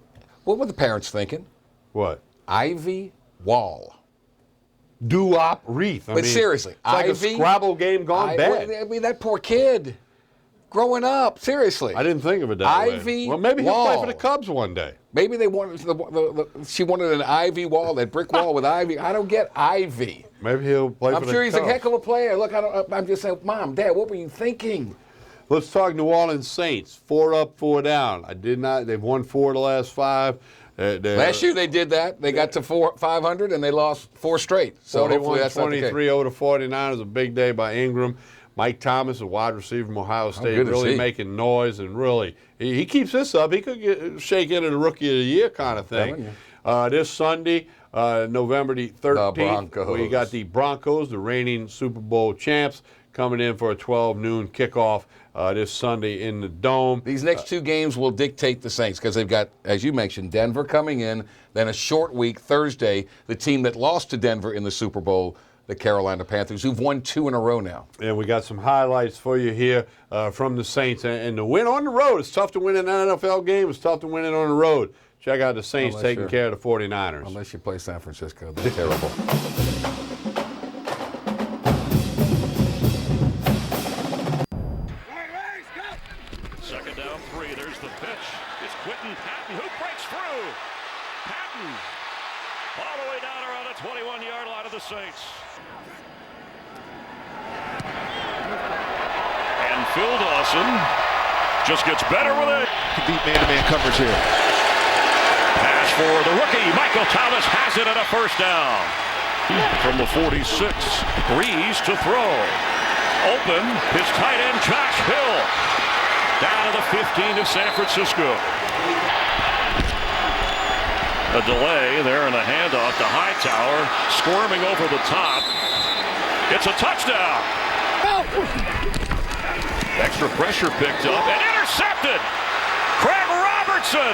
what were the parents thinking? What? Ivy Wall. Doo-wop wreath. But seriously, it's like Ivy, a Scrabble game gone bad. I mean, that poor kid growing up. Seriously. I didn't think of it that way. Ivy Well, maybe he'll play Wall. for the Cubs one day. Maybe they wanted she wanted an Ivy wall, that brick wall with Ivy. I don't get Ivy. Maybe he'll play for the Cubs. I'm sure he's a heck of a player. Look, I'm just saying, Mom, Dad, what were you thinking? Let's talk New Orleans Saints. 4 up, 4 down. They've won 4 of the last 5. Last year they did that. They got to 500 and they lost 4 straight. So hopefully that's not the case. 41-23 over to 49 is a big day by Ingram. Mike Thomas, a wide receiver from Ohio State, really making noise and really he keeps this up. He could shake into the Rookie of the Year kind of thing. This Sunday, November the 13th, we got the Broncos, the reigning Super Bowl champs, coming in for a 12 noon kickoff this Sunday in the Dome. These next 2 games will dictate the Saints because they've got, as you mentioned, Denver coming in, then a short week, Thursday, the team that lost to Denver in the Super Bowl the Carolina Panthers, who've won 2 in a row now. And we got some highlights for you here from the Saints. And the win on the road, it's tough to win an NFL game. It's tough to win it on the road. Check out the Saints taking care of the 49ers. Unless you play San Francisco. They're terrible. Second down, 3. There's the pitch. It's Quentin Patton who breaks through. Patton all the way down around the 21-yard line of the Saints. And Phil Dawson just gets better with it. Can beat man-to-man coverage here. Pass for the rookie. Michael Thomas has it at a first down. From the 46, Breeze to throw. Open, his tight end Josh Hill. Down to the 15 of San Francisco. A delay there in the handoff to Hightower, squirming over the top. It's a touchdown. Extra pressure picked up and intercepted. Craig Robertson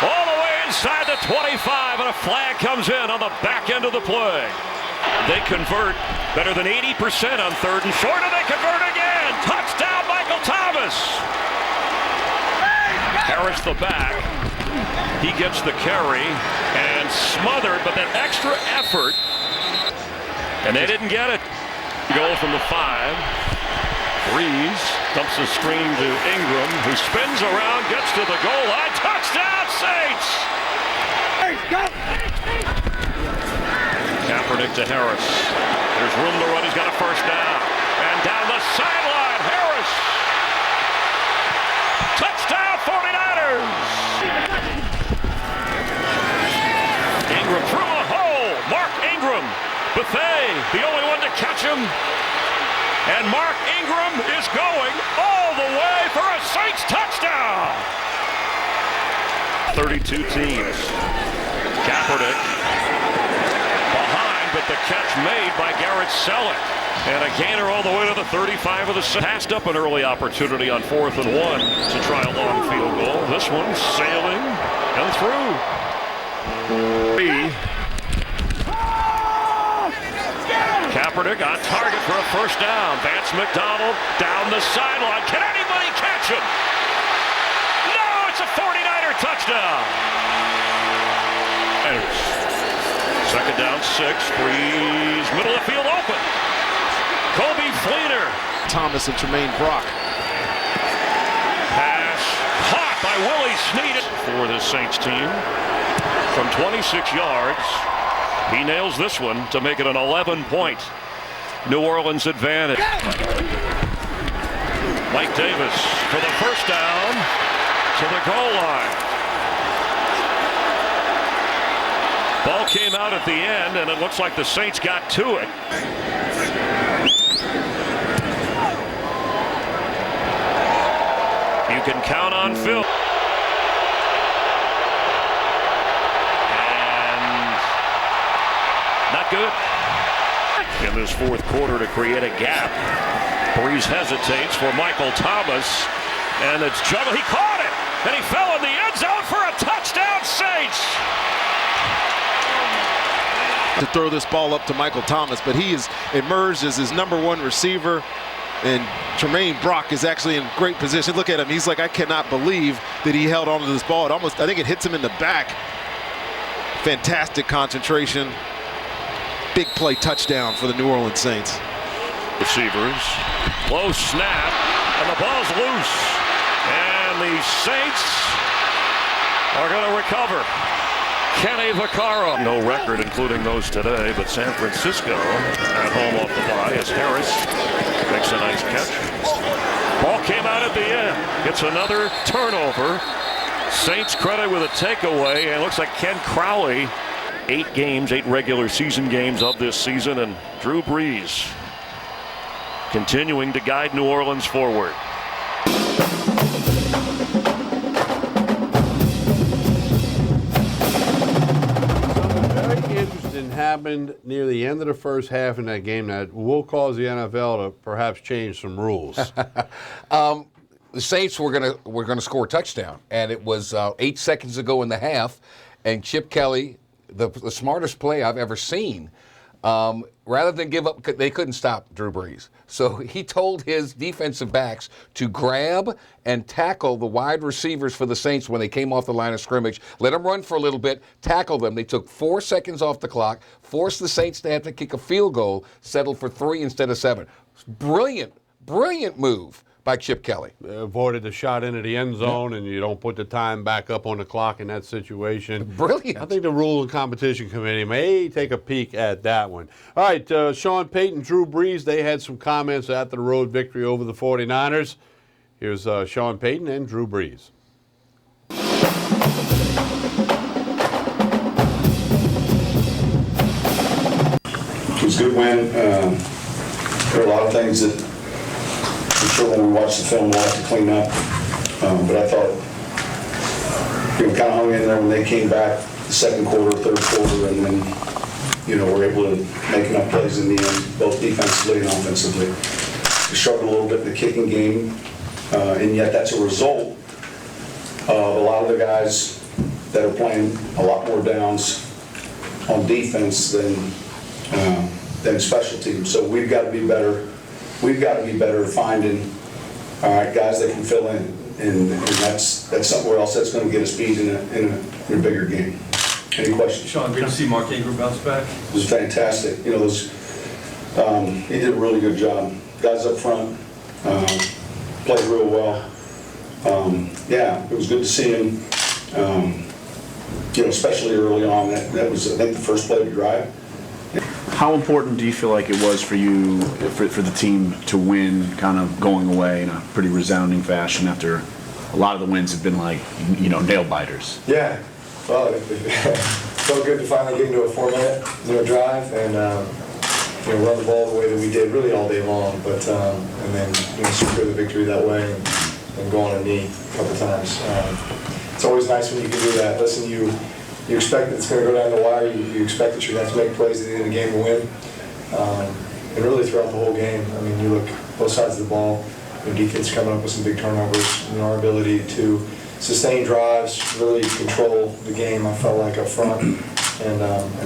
all the way inside the 25, and a flag comes in on the back end of the play. They convert better than 80% on 3rd and short, and they convert again. Touchdown, Michael Thomas. Harris the back. He gets the carry and smothered, but that extra effort, and they didn't get it. Goal from the 5. Breeze dumps a screen to Ingram, who spins around, gets to the goal line. Touchdown, Saints! Kaepernick to Harris. There's room to run. He's got a first down. And down the sideline, Harris. Touchdown, 49ers! Ingram through a hole. Mark Ingram. Buffet, the only one to catch him. And Mark Ingram is going all the way for a Saints touchdown. 32 teams. Kaepernick behind, but the catch made by Garrett Selleck. And a gainer all the way to the 35 of the Saints. Passed up an early opportunity on 4th and 1 to try a long field goal. This one sailing and through. Kaepernick on target for a first down. Vance McDonald down the sideline. Can anybody catch him? No, it's a 49er touchdown. Second down, 6. Breeze, middle of the field open. Kobe Fleener. Thomas and Tremaine Brock. Pass caught by Willie Snead for the Saints team. From 26 yards, he nails this one to make it an 11-point New Orleans advantage. Mike Davis for the first down to the goal line. Ball came out at the end, and it looks like the Saints got to it. You can count on Phil. And not good. In this 4th quarter to create a gap. Breeze hesitates for Michael Thomas, and it's juggled. He caught it, and he fell in the end zone for a touchdown, Saints. To throw this ball up to Michael Thomas, but he has emerged as his #1 receiver, and Tremaine Brock is actually in great position. Look at him. He's like, I cannot believe that he held onto this ball. I think it hits him in the back. Fantastic concentration. Big play touchdown for the New Orleans Saints. Receivers, low snap, and the ball's loose. And the Saints are going to recover. Kenny Vaccaro. No record, including those today, but San Francisco at home off the bye as Harris makes a nice catch. Ball came out at the end. It's another turnover. Saints credit with a takeaway, and it looks like Ken Crowley. 8 games, 8 regular season games of this season, and Drew Brees continuing to guide New Orleans forward. Happened near the end of the first half in that game that will cause the NFL to perhaps change some rules. The Saints were gonna score a touchdown, and it was 8 seconds ago in the half, and Chip Kelly, the smartest play I've ever seen, Rather than give up, they couldn't stop Drew Brees. So he told his defensive backs to grab and tackle the wide receivers for the Saints when they came off the line of scrimmage. Let them run for a little bit, tackle them. They took 4 seconds off the clock, forced the Saints to have to kick a field goal, settled for 3 instead of 7. Brilliant move by Chip Kelly. Avoided the shot into the end zone, and you don't put the time back up on the clock in that situation. Brilliant. I think the Rule and Competition Committee may take a peek at that one. All right, Sean Payton, Drew Brees, they had some comments after the road victory over the 49ers. Here's Sean Payton and Drew Brees. It was a good win. There are a lot of things that I'm sure when we watch the film we'll have to clean up. But I thought kind of hung in there when they came back the second quarter, third quarter, and then we're able to make enough plays in the end, both defensively and offensively. We struggled a little bit in the kicking game, and yet that's a result of a lot of the guys that are playing a lot more downs on defense than special teams. So we've got to be better. We've got to be better at finding guys that can fill in, and that's somewhere else that's going to get us beat in a bigger game. Any questions? Sean, great to see Mark Ingram bounce back. It was fantastic. He did a really good job. Guys up front played real well. It was good to see him. Especially early on. That was, I think, the first play of the drive. How important do you feel like it was for you, for the team to win, kind of going away in a pretty resounding fashion after a lot of the wins have been like, nail biters? Yeah, well, it felt good to finally get into a 4-minute drive and run the ball the way that we did really all day long, but and then secure the victory that way and go on a knee a couple times. It's always nice when you can do that. Listen, you expect that it's going to go down the wire. You expect that you're going to have to make plays at the end of the game to win. And really throughout the whole game, I mean, you look both sides of the ball. Defense coming up with some big turnovers. Our ability to sustain drives, really control the game, I felt like, up front, and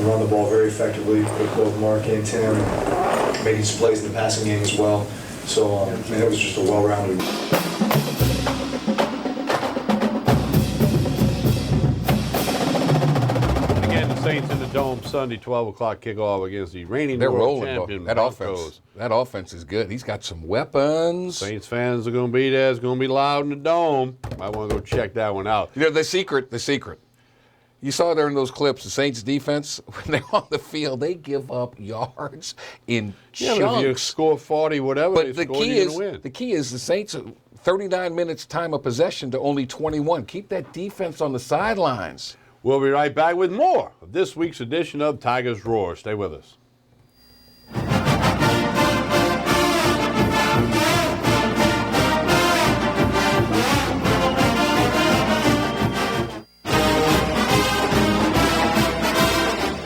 run the ball very effectively with both Mark and Tim, and making some plays in the passing game as well. So it was just a well-rounded. Saints in the Dome Sunday, 12 o'clock kickoff against the reigning world champion Broncos. That offense is good. He's got some weapons. Saints fans are going to be there. It's going to be loud in the Dome. I want to go check that one out. The secret. You saw there in those clips, the Saints defense, when they're on the field, they give up yards in chunks. But if you score 40, whatever, but they score, you're going to win. The key is the Saints, 39 minutes time of possession to only 21. Keep that defense on the sidelines. We'll be right back with more of this week's edition of Tigers Roar. Stay with us.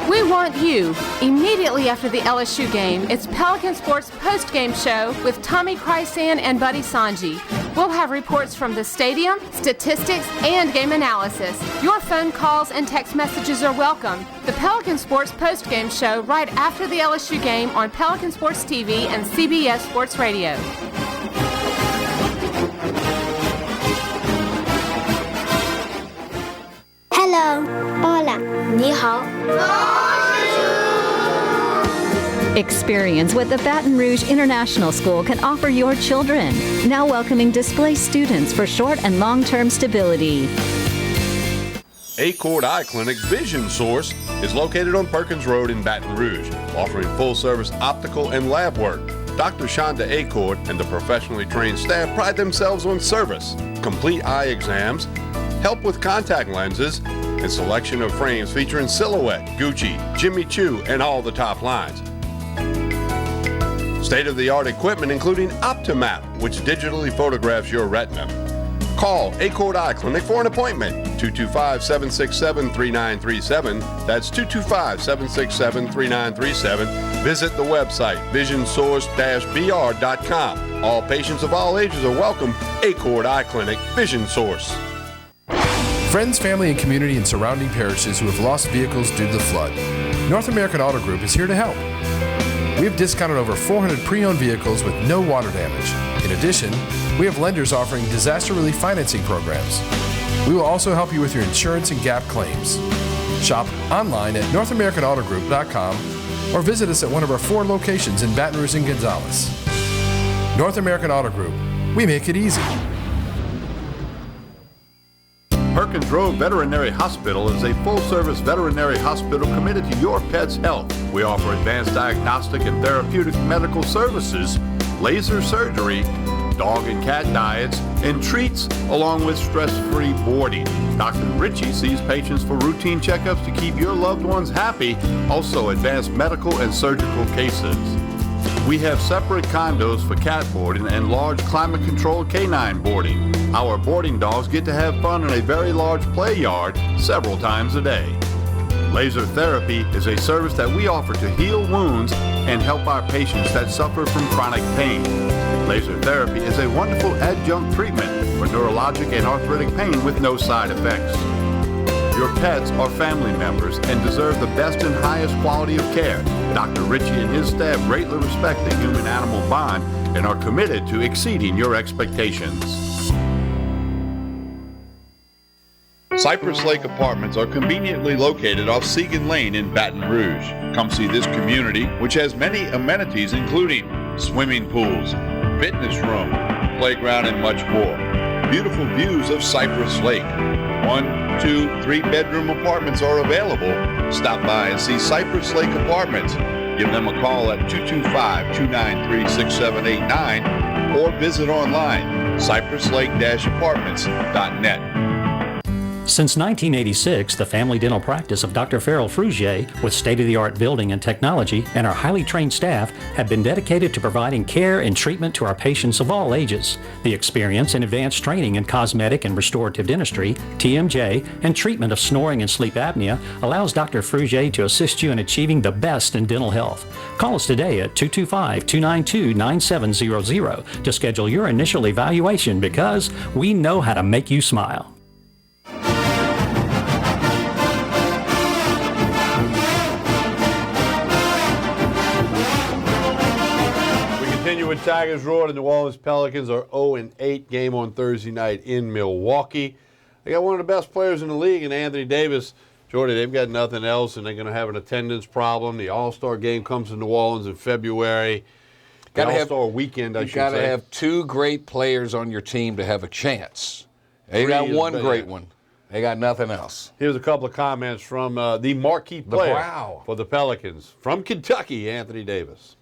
We want you. Immediately after the LSU game, it's Pelican Sports post-game show with Tommy Chrysan and Buddy Sanji. We'll have reports from the stadium, statistics, and game analysis. Your phone calls and text messages are welcome. The Pelican Sports post-game show right after the LSU game on Pelican Sports TV and CBS Sports Radio. Hello. Hola. Ni hao. Experience what the Baton Rouge International School can offer your children. Now welcoming displaced students for short and long-term stability. Acord Eye Clinic Vision Source is located on Perkins Road in Baton Rouge, offering full-service optical and lab work. Dr. Shonda Acord and the professionally trained staff pride themselves on service, complete eye exams, help with contact lenses, and selection of frames featuring Silhouette, Gucci, Jimmy Choo, and all the top lines. State-of-the-art equipment including Optimap, which digitally photographs your retina. Call Acord Eye Clinic for an appointment, 225-767-3937. That's 225-767-3937. Visit the website, visionsource-br.com. All patients of all ages are welcome. Acord Eye Clinic, Vision Source. Friends, family, and community in surrounding parishes who have lost vehicles due to the flood. North American Auto Group is here to help. We have discounted over 400 pre-owned vehicles with no water damage. In addition, we have lenders offering disaster relief financing programs. We will also help you with your insurance and gap claims. Shop online at NorthAmericanAutoGroup.com or visit us at one of our 4 locations in Baton Rouge and Gonzales. North American Auto Group. We make it easy. Perkins Road Veterinary Hospital is a full-service veterinary hospital committed to your pet's health. We offer advanced diagnostic and therapeutic medical services, laser surgery, dog and cat diets, and treats, along with stress-free boarding. Dr. Ritchie sees patients for routine checkups to keep your loved ones happy, also advanced medical and surgical cases. We have separate condos for cat boarding and large climate-controlled canine boarding. Our boarding dogs get to have fun in a very large play yard several times a day. Laser therapy is a service that we offer to heal wounds and help our patients that suffer from chronic pain. Laser therapy is a wonderful adjunct treatment for neurologic and arthritic pain with no side effects. Your pets are family members and deserve the best and highest quality of care. Dr. Ritchie and his staff greatly respect the human-animal bond and are committed to exceeding your expectations. Cypress Lake Apartments are conveniently located off Segan Lane in Baton Rouge. Come see this community, which has many amenities including swimming pools, fitness room, playground, and much more. Beautiful views of Cypress Lake. 1, 2, 3-bedroom apartments are available. Stop by and see Cypress Lake Apartments. Give them a call at 225-293-6789 or visit online, cypresslake-apartments.net. Since 1986, the family dental practice of Dr. Farrell Frugier, with state-of-the-art building and technology, and our highly trained staff have been dedicated to providing care and treatment to our patients of all ages. The experience and advanced training in cosmetic and restorative dentistry, TMJ, and treatment of snoring and sleep apnea allows Dr. Frugier to assist you in achieving the best in dental health. Call us today at 225-292-9700 to schedule your initial evaluation because we know how to make you smile. With Tigers roar, the New Orleans Pelicans are 0-8 game on Thursday night in Milwaukee. They got one of the best players in the league in Anthony Davis. Jordy, they've got nothing else, and they're going to have an attendance problem. The All-Star game comes to New Orleans in February. The All-Star weekend, I should say. You've got to have 2 great players on your team to have a chance. They got one great one. They got nothing else. Here's a couple of comments from the marquee player for the Pelicans. From Kentucky, Anthony Davis.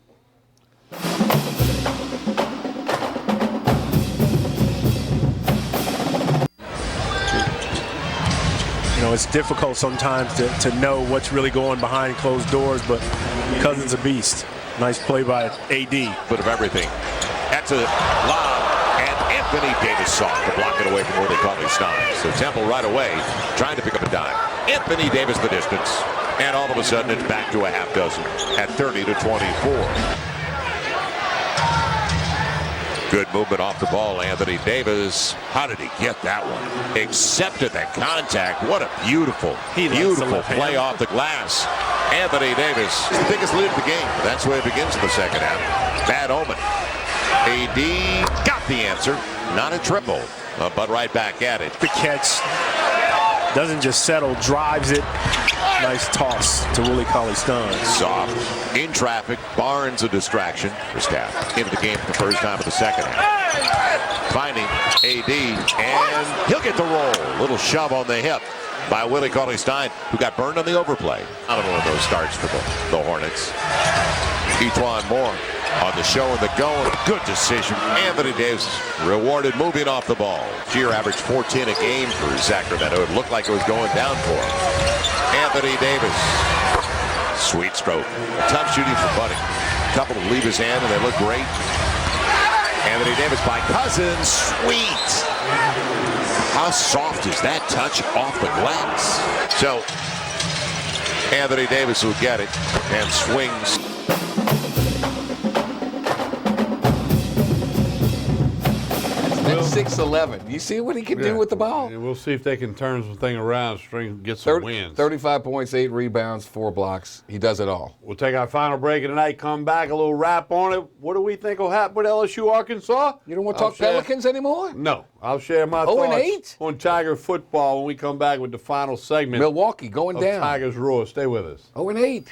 You know, it's difficult sometimes to know what's really going behind closed doors, but Cousins a beast. Nice play by AD. Bit of everything. That's a lob, and Anthony Davis saw it to block it away from where they call his Stein. So Temple right away trying to pick up a dime. Anthony Davis the distance, and all of a sudden it's back to a half dozen at 30-24. Good movement off the ball, Anthony Davis. How did he get that one? Accepted that contact. What a beautiful play off the glass. Anthony Davis, his biggest lead of the game. That's where it begins in the second half. Bad omen. AD got the answer. Not a triple, but right back at it. The catch doesn't just settle, drives it. Nice toss to Willie Cauley-Stein. Soft. In traffic. Barnes a distraction. First half. Into the game for the first time of the second half. Finding AD, and he'll get the roll. Little shove on the hip by Willie Cauley-Stein, who got burned on the overplay. Not one of those starts for the Hornets. Etwan Moore on the show and the go. Good decision. Anthony Davis rewarded moving off the ball. Sheer averaged 14 a game for Sacramento. It looked like it was going down for him. Anthony Davis. Sweet stroke. Tough shooting for Buddy. A couple to leave his hand, and they look great. Anthony Davis by Cousins. Sweet. How soft is that touch off the glass? So Anthony Davis will get it and swings. at 6'11". You see what he can do with the ball? And we'll see if they can turn some thing around, get some wins. 35 points, 8 rebounds, 4 blocks. He does it all. We'll take our final break of the night, come back, a little wrap on it. What do we think will happen with LSU Arkansas? You don't want to talk Pelicans anymore? No. I'll share my thoughts on Tiger football when we come back with the final segment. Milwaukee going down. Tigers Roar. Stay with us. 0-8.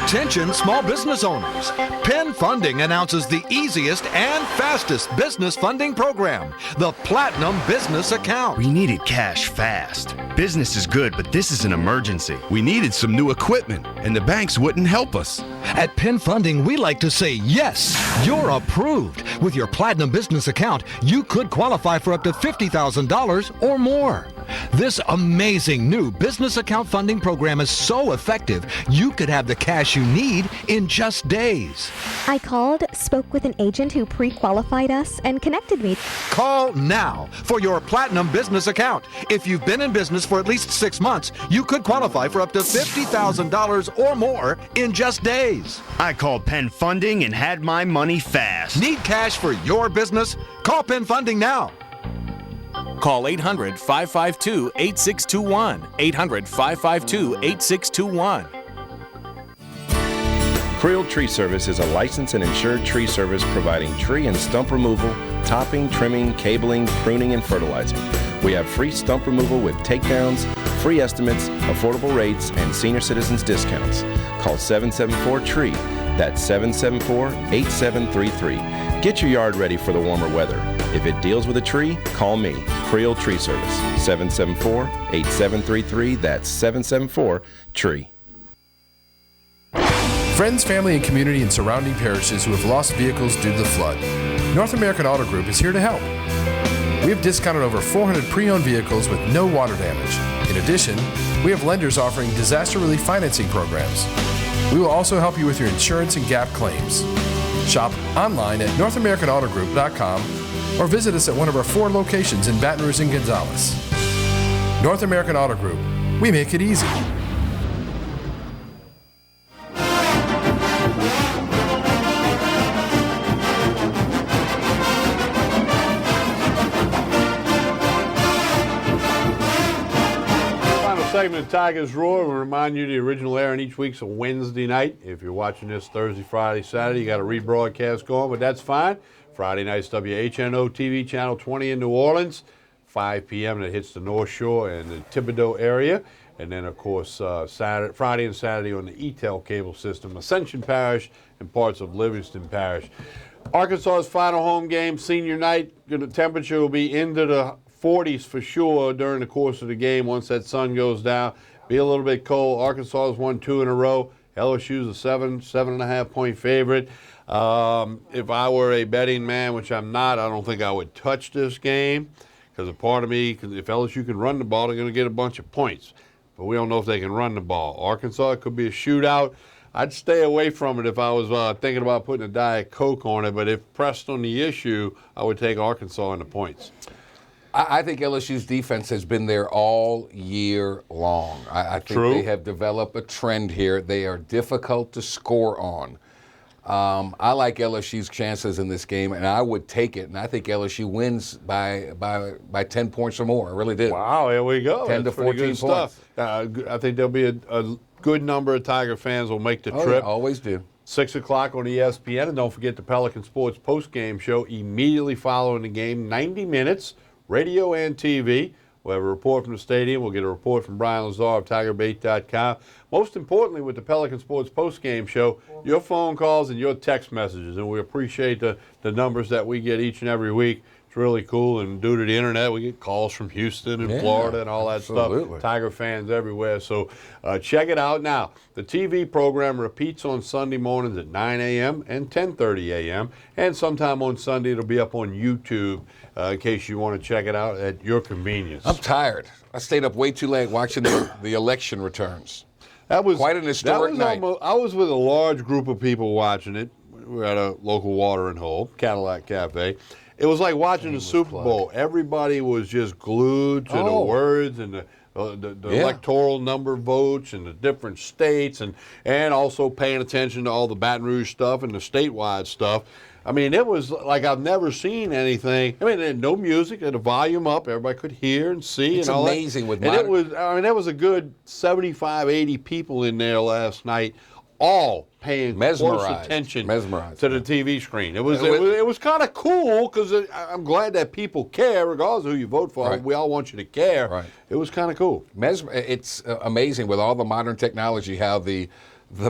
Attention small business owners. Penn Funding announces the easiest and fastest business funding program, the Platinum Business Account. We needed cash fast. Business is good, but this is an emergency. We needed some new equipment, and the banks wouldn't help us. At Penn Funding, we like to say yes, you're approved. With your Platinum Business Account, you could qualify for up to $50,000 or more. This amazing new business account funding program is so effective, you could have the cash you need in just days. I called, spoke with an agent who pre-qualified us, and connected me. Call now for your Platinum Business Account. If you've been in business for at least 6 months, you could qualify for up to $50,000 or more in just days. I called Penn Funding and had my money fast. Need cash for your business? Call Penn Funding now. Call 800-552-8621. 800-552-8621. Creel Tree Service is a licensed and insured tree service providing tree and stump removal, topping, trimming, cabling, pruning, and fertilizing. We have free stump removal with takedowns, free estimates, affordable rates, and senior citizens discounts. Call 774-TREE. That's 774-8733. Get your yard ready for the warmer weather. If it deals with a tree, call me, Creel Tree Service, 774-8733. That's 774-TREE. Friends, family, and community in surrounding parishes who have lost vehicles due to the flood. North American Auto Group is here to help. We have discounted over 400 pre-owned vehicles with no water damage. In addition, we have lenders offering disaster relief financing programs. We will also help you with your insurance and GAP claims. Shop online at NorthAmericanAutoGroup.com or visit us at one of our 4 locations in Baton Rouge and Gonzales. North American Auto Group. We make it easy. Segment of Tigers Roar. We'll remind you the original airing each week's a Wednesday night. If you're watching this Thursday, Friday, Saturday, you got a rebroadcast going, but that's fine. Friday nights, WHNO TV channel 20 in New Orleans, 5 p.m. that hits the North Shore and the Thibodaux area. And then, of course, Friday and Saturday on the ETEL cable system, Ascension Parish and parts of Livingston Parish. Arkansas's final home game, senior night. The temperature will be into the 40s for sure during the course of the game once that sun goes down. Be a little bit cold. Arkansas has won 2 in a row. LSU's a 7.5 point favorite. If I were a betting man, which I'm not, I don't think I would touch this game because a part of me, if LSU can run the ball, they're going to get a bunch of points. But we don't know if they can run the ball. Arkansas, it could be a shootout. I'd stay away from it if I was thinking about putting a Diet Coke on it. But if pressed on the issue, I would take Arkansas in the points. I think LSU's defense has been there all year long. I think they have developed a trend here. They are difficult to score on. I like LSU's chances in this game, and I would take it. And I think LSU wins by 10 points or more. I really do. Wow, here we go. 10 to 14 points. I think there'll be a good number of Tiger fans will make the trip. Yeah, always do. 6 o'clock on ESPN, and don't forget the Pelican Sports post-game show immediately following the game, 90 minutes. Radio and TV. We'll have a report from the stadium. We'll get a report from Brian Lazar of TigerBait.com. Most importantly, with the Pelican Sports postgame show, your phone calls and your text messages. And we appreciate the numbers that we get each and every week. It's really cool. And due to the internet, we get calls from Houston and Florida and all that stuff. Tiger fans everywhere. So check it out. Now, the TV program repeats on Sunday mornings at 9 a.m. and 10:30 a.m. And sometime on Sunday, it'll be up on YouTube in case you want to check it out at your convenience. I'm tired. I stayed up way too late watching the election returns. That was quite an historic night. I was with a large group of people watching it. We were at a local watering hole, Cadillac Cafe. It was like watching the Super Bowl. Everybody was just glued to the words and the electoral number votes and the different states, and also paying attention to all the Baton Rouge stuff and the statewide stuff. I mean, it was like I've never seen anything. I mean, no music, had the volume up, everybody could hear and see. It's and all amazing that. with and it was. I mean, there was a good 75, 80 people in there last night, all paying close attention to the TV screen. It was kind of cool because I'm glad that people care, regardless of who you vote for. Right. We all want you to care. Right. It was kind of cool. It's amazing with all the modern technology how the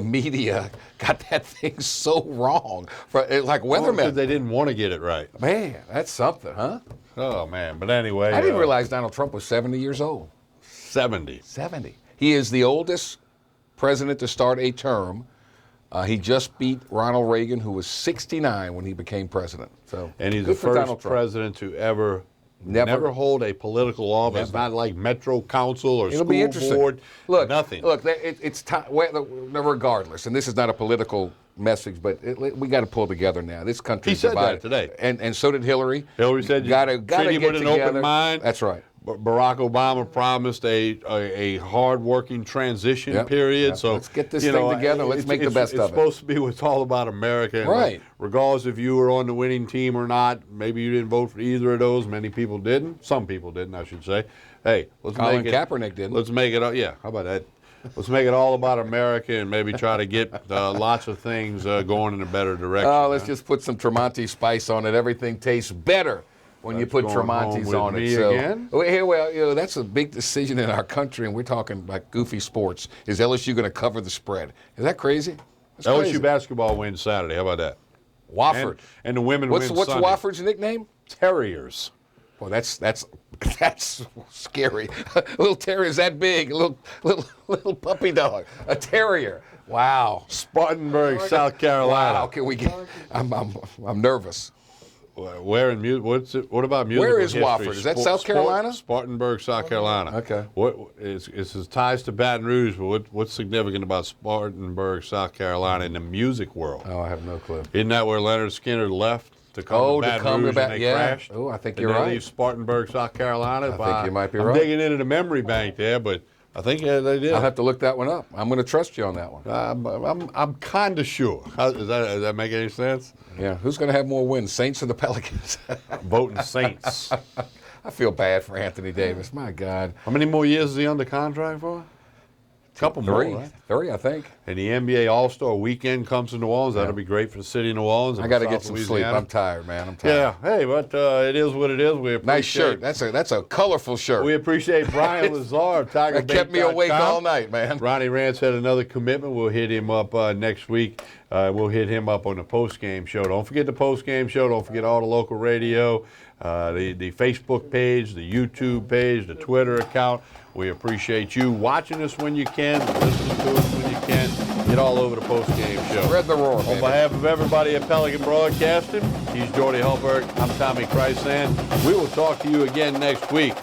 media got that thing so wrong. Like weathermen. Because they didn't want to get it right. Man, that's something, huh? Oh, man. But anyway. I didn't realize Donald Trump was 70 years old. 70. He is the oldest president to start a term. He just beat Ronald Reagan, who was 69 when he became president. And he's the first president to ever never hold a political office, not like Metro Council or It'll be school board. Look, nothing. Look, it's time. Regardless, and this is not a political message, but we got to pull together now. This country is divided. He said that today, and so did Hillary. Hillary said, "Gotta treat him get with an together." open mind. That's right. Barack Obama promised a hard-working transition period. Yep. So let's get this thing together. Let's make the best of it. It's supposed to be what's all about America. Right. Regardless if you were on the winning team or not, maybe you didn't vote for either of those. Many people didn't. Some people didn't, I should say. Hey, Colin Kaepernick didn't. Let's make it. Yeah, how about that? Let's make it all about America and maybe try to get lots of things going in a better direction. Oh, let's just put some Tremonti spice on it. Everything tastes better when you put Tremonti's on it. So, that's a big decision in our country, and we're talking like goofy sports. Is LSU going to cover the spread? Is that crazy? That's LSU crazy. basketball wins Saturday. How about that? Wofford. And the women win Sunday. What's Wofford's nickname? Terriers. Well, that's scary. A little terrier's that big. A little puppy dog. A terrier. Wow. Spartanburg, South Carolina. Wow. Can we get? I'm nervous. Where in music? What about music? Where is Wofford? Is that South Carolina? Spartanburg, South Carolina. Okay. It's his ties to Baton Rouge, but what's significant about Spartanburg, South Carolina in the music world? Oh, I have no clue. Isn't that where Leonard Skinner left to come to Baton Rouge and they crashed? Oh, I think and you're right. Leave Spartanburg, South Carolina. I think you might be right. I'm digging into the memory bank there, but I think they did. I'll have to look that one up. I'm going to trust you on that one. I'm kind of sure. Does that make any sense? Yeah. Who's going to have more wins, Saints or the Pelicans? Voting Saints. I feel bad for Anthony Davis. My God. How many more years is he under contract for? Couple more, right? 3, I think. And the NBA All-Star Weekend comes to New Orleans. That'll be great for the city of New Orleans. I got to get some sleep. I'm tired, man. I'm tired. Yeah. Hey, but it is what it is. We appreciate. Nice shirt. That's a colorful shirt. We appreciate Brian Lazar of TigerBait.com. That kept me awake all night, man. Ronnie Rance had another commitment. We'll hit him up next week. We'll hit him up on the post-game show. Don't forget the post-game show. Don't forget all the local radio, the Facebook page, the YouTube page, the Twitter account. We appreciate you watching us when you can, listening to us when you can. Get all over the post-game show. Spread the roar, On baby. behalf of everybody at Pelican Broadcasting, he's Jordy Helberg. I'm Tommy Chrysan. We will talk to you again next week.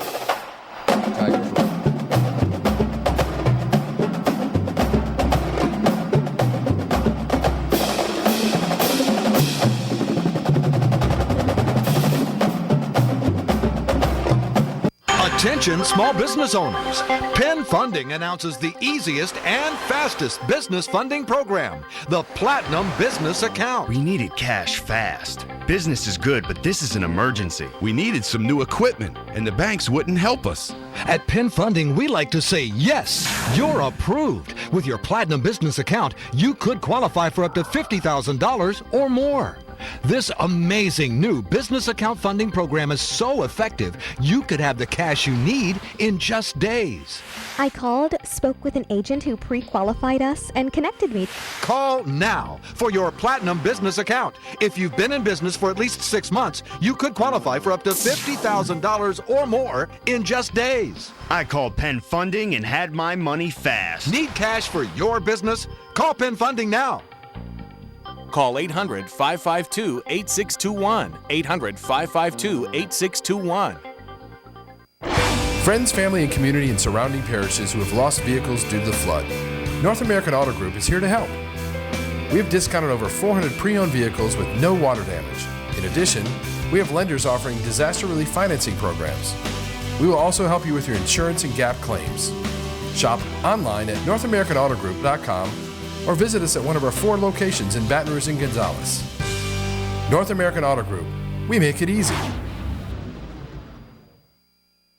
Attention small business owners. Penn Funding announces the easiest and fastest business funding program, the Platinum Business Account. We needed cash fast. Business is good, but this is an emergency. We needed some new equipment, and the banks wouldn't help us. At Penn Funding, we like to say, yes, you're approved. With your Platinum Business Account, you could qualify for up to $50,000 or more. This amazing new business account funding program is so effective, you could have the cash you need in just days. I called, spoke with an agent who pre-qualified us, and connected me. Call now for your Platinum Business Account. If you've been in business for at least 6 months, you could qualify for up to $50,000 or more in just days. I called Penn Funding and had my money fast. Need cash for your business? Call Penn Funding now. Call 800-552-8621. 800-552-8621. Friends, family, and community in surrounding parishes who have lost vehicles due to the flood. North American Auto Group is here to help. We have discounted over 400 pre-owned vehicles with no water damage. In addition, We have lenders offering disaster relief financing programs. We will also help you with your insurance and GAP claims. Shop online at NorthAmericanAutoGroup.com or visit us at one of our 4 locations in Baton Rouge and Gonzales. North American Auto Group. We make it easy.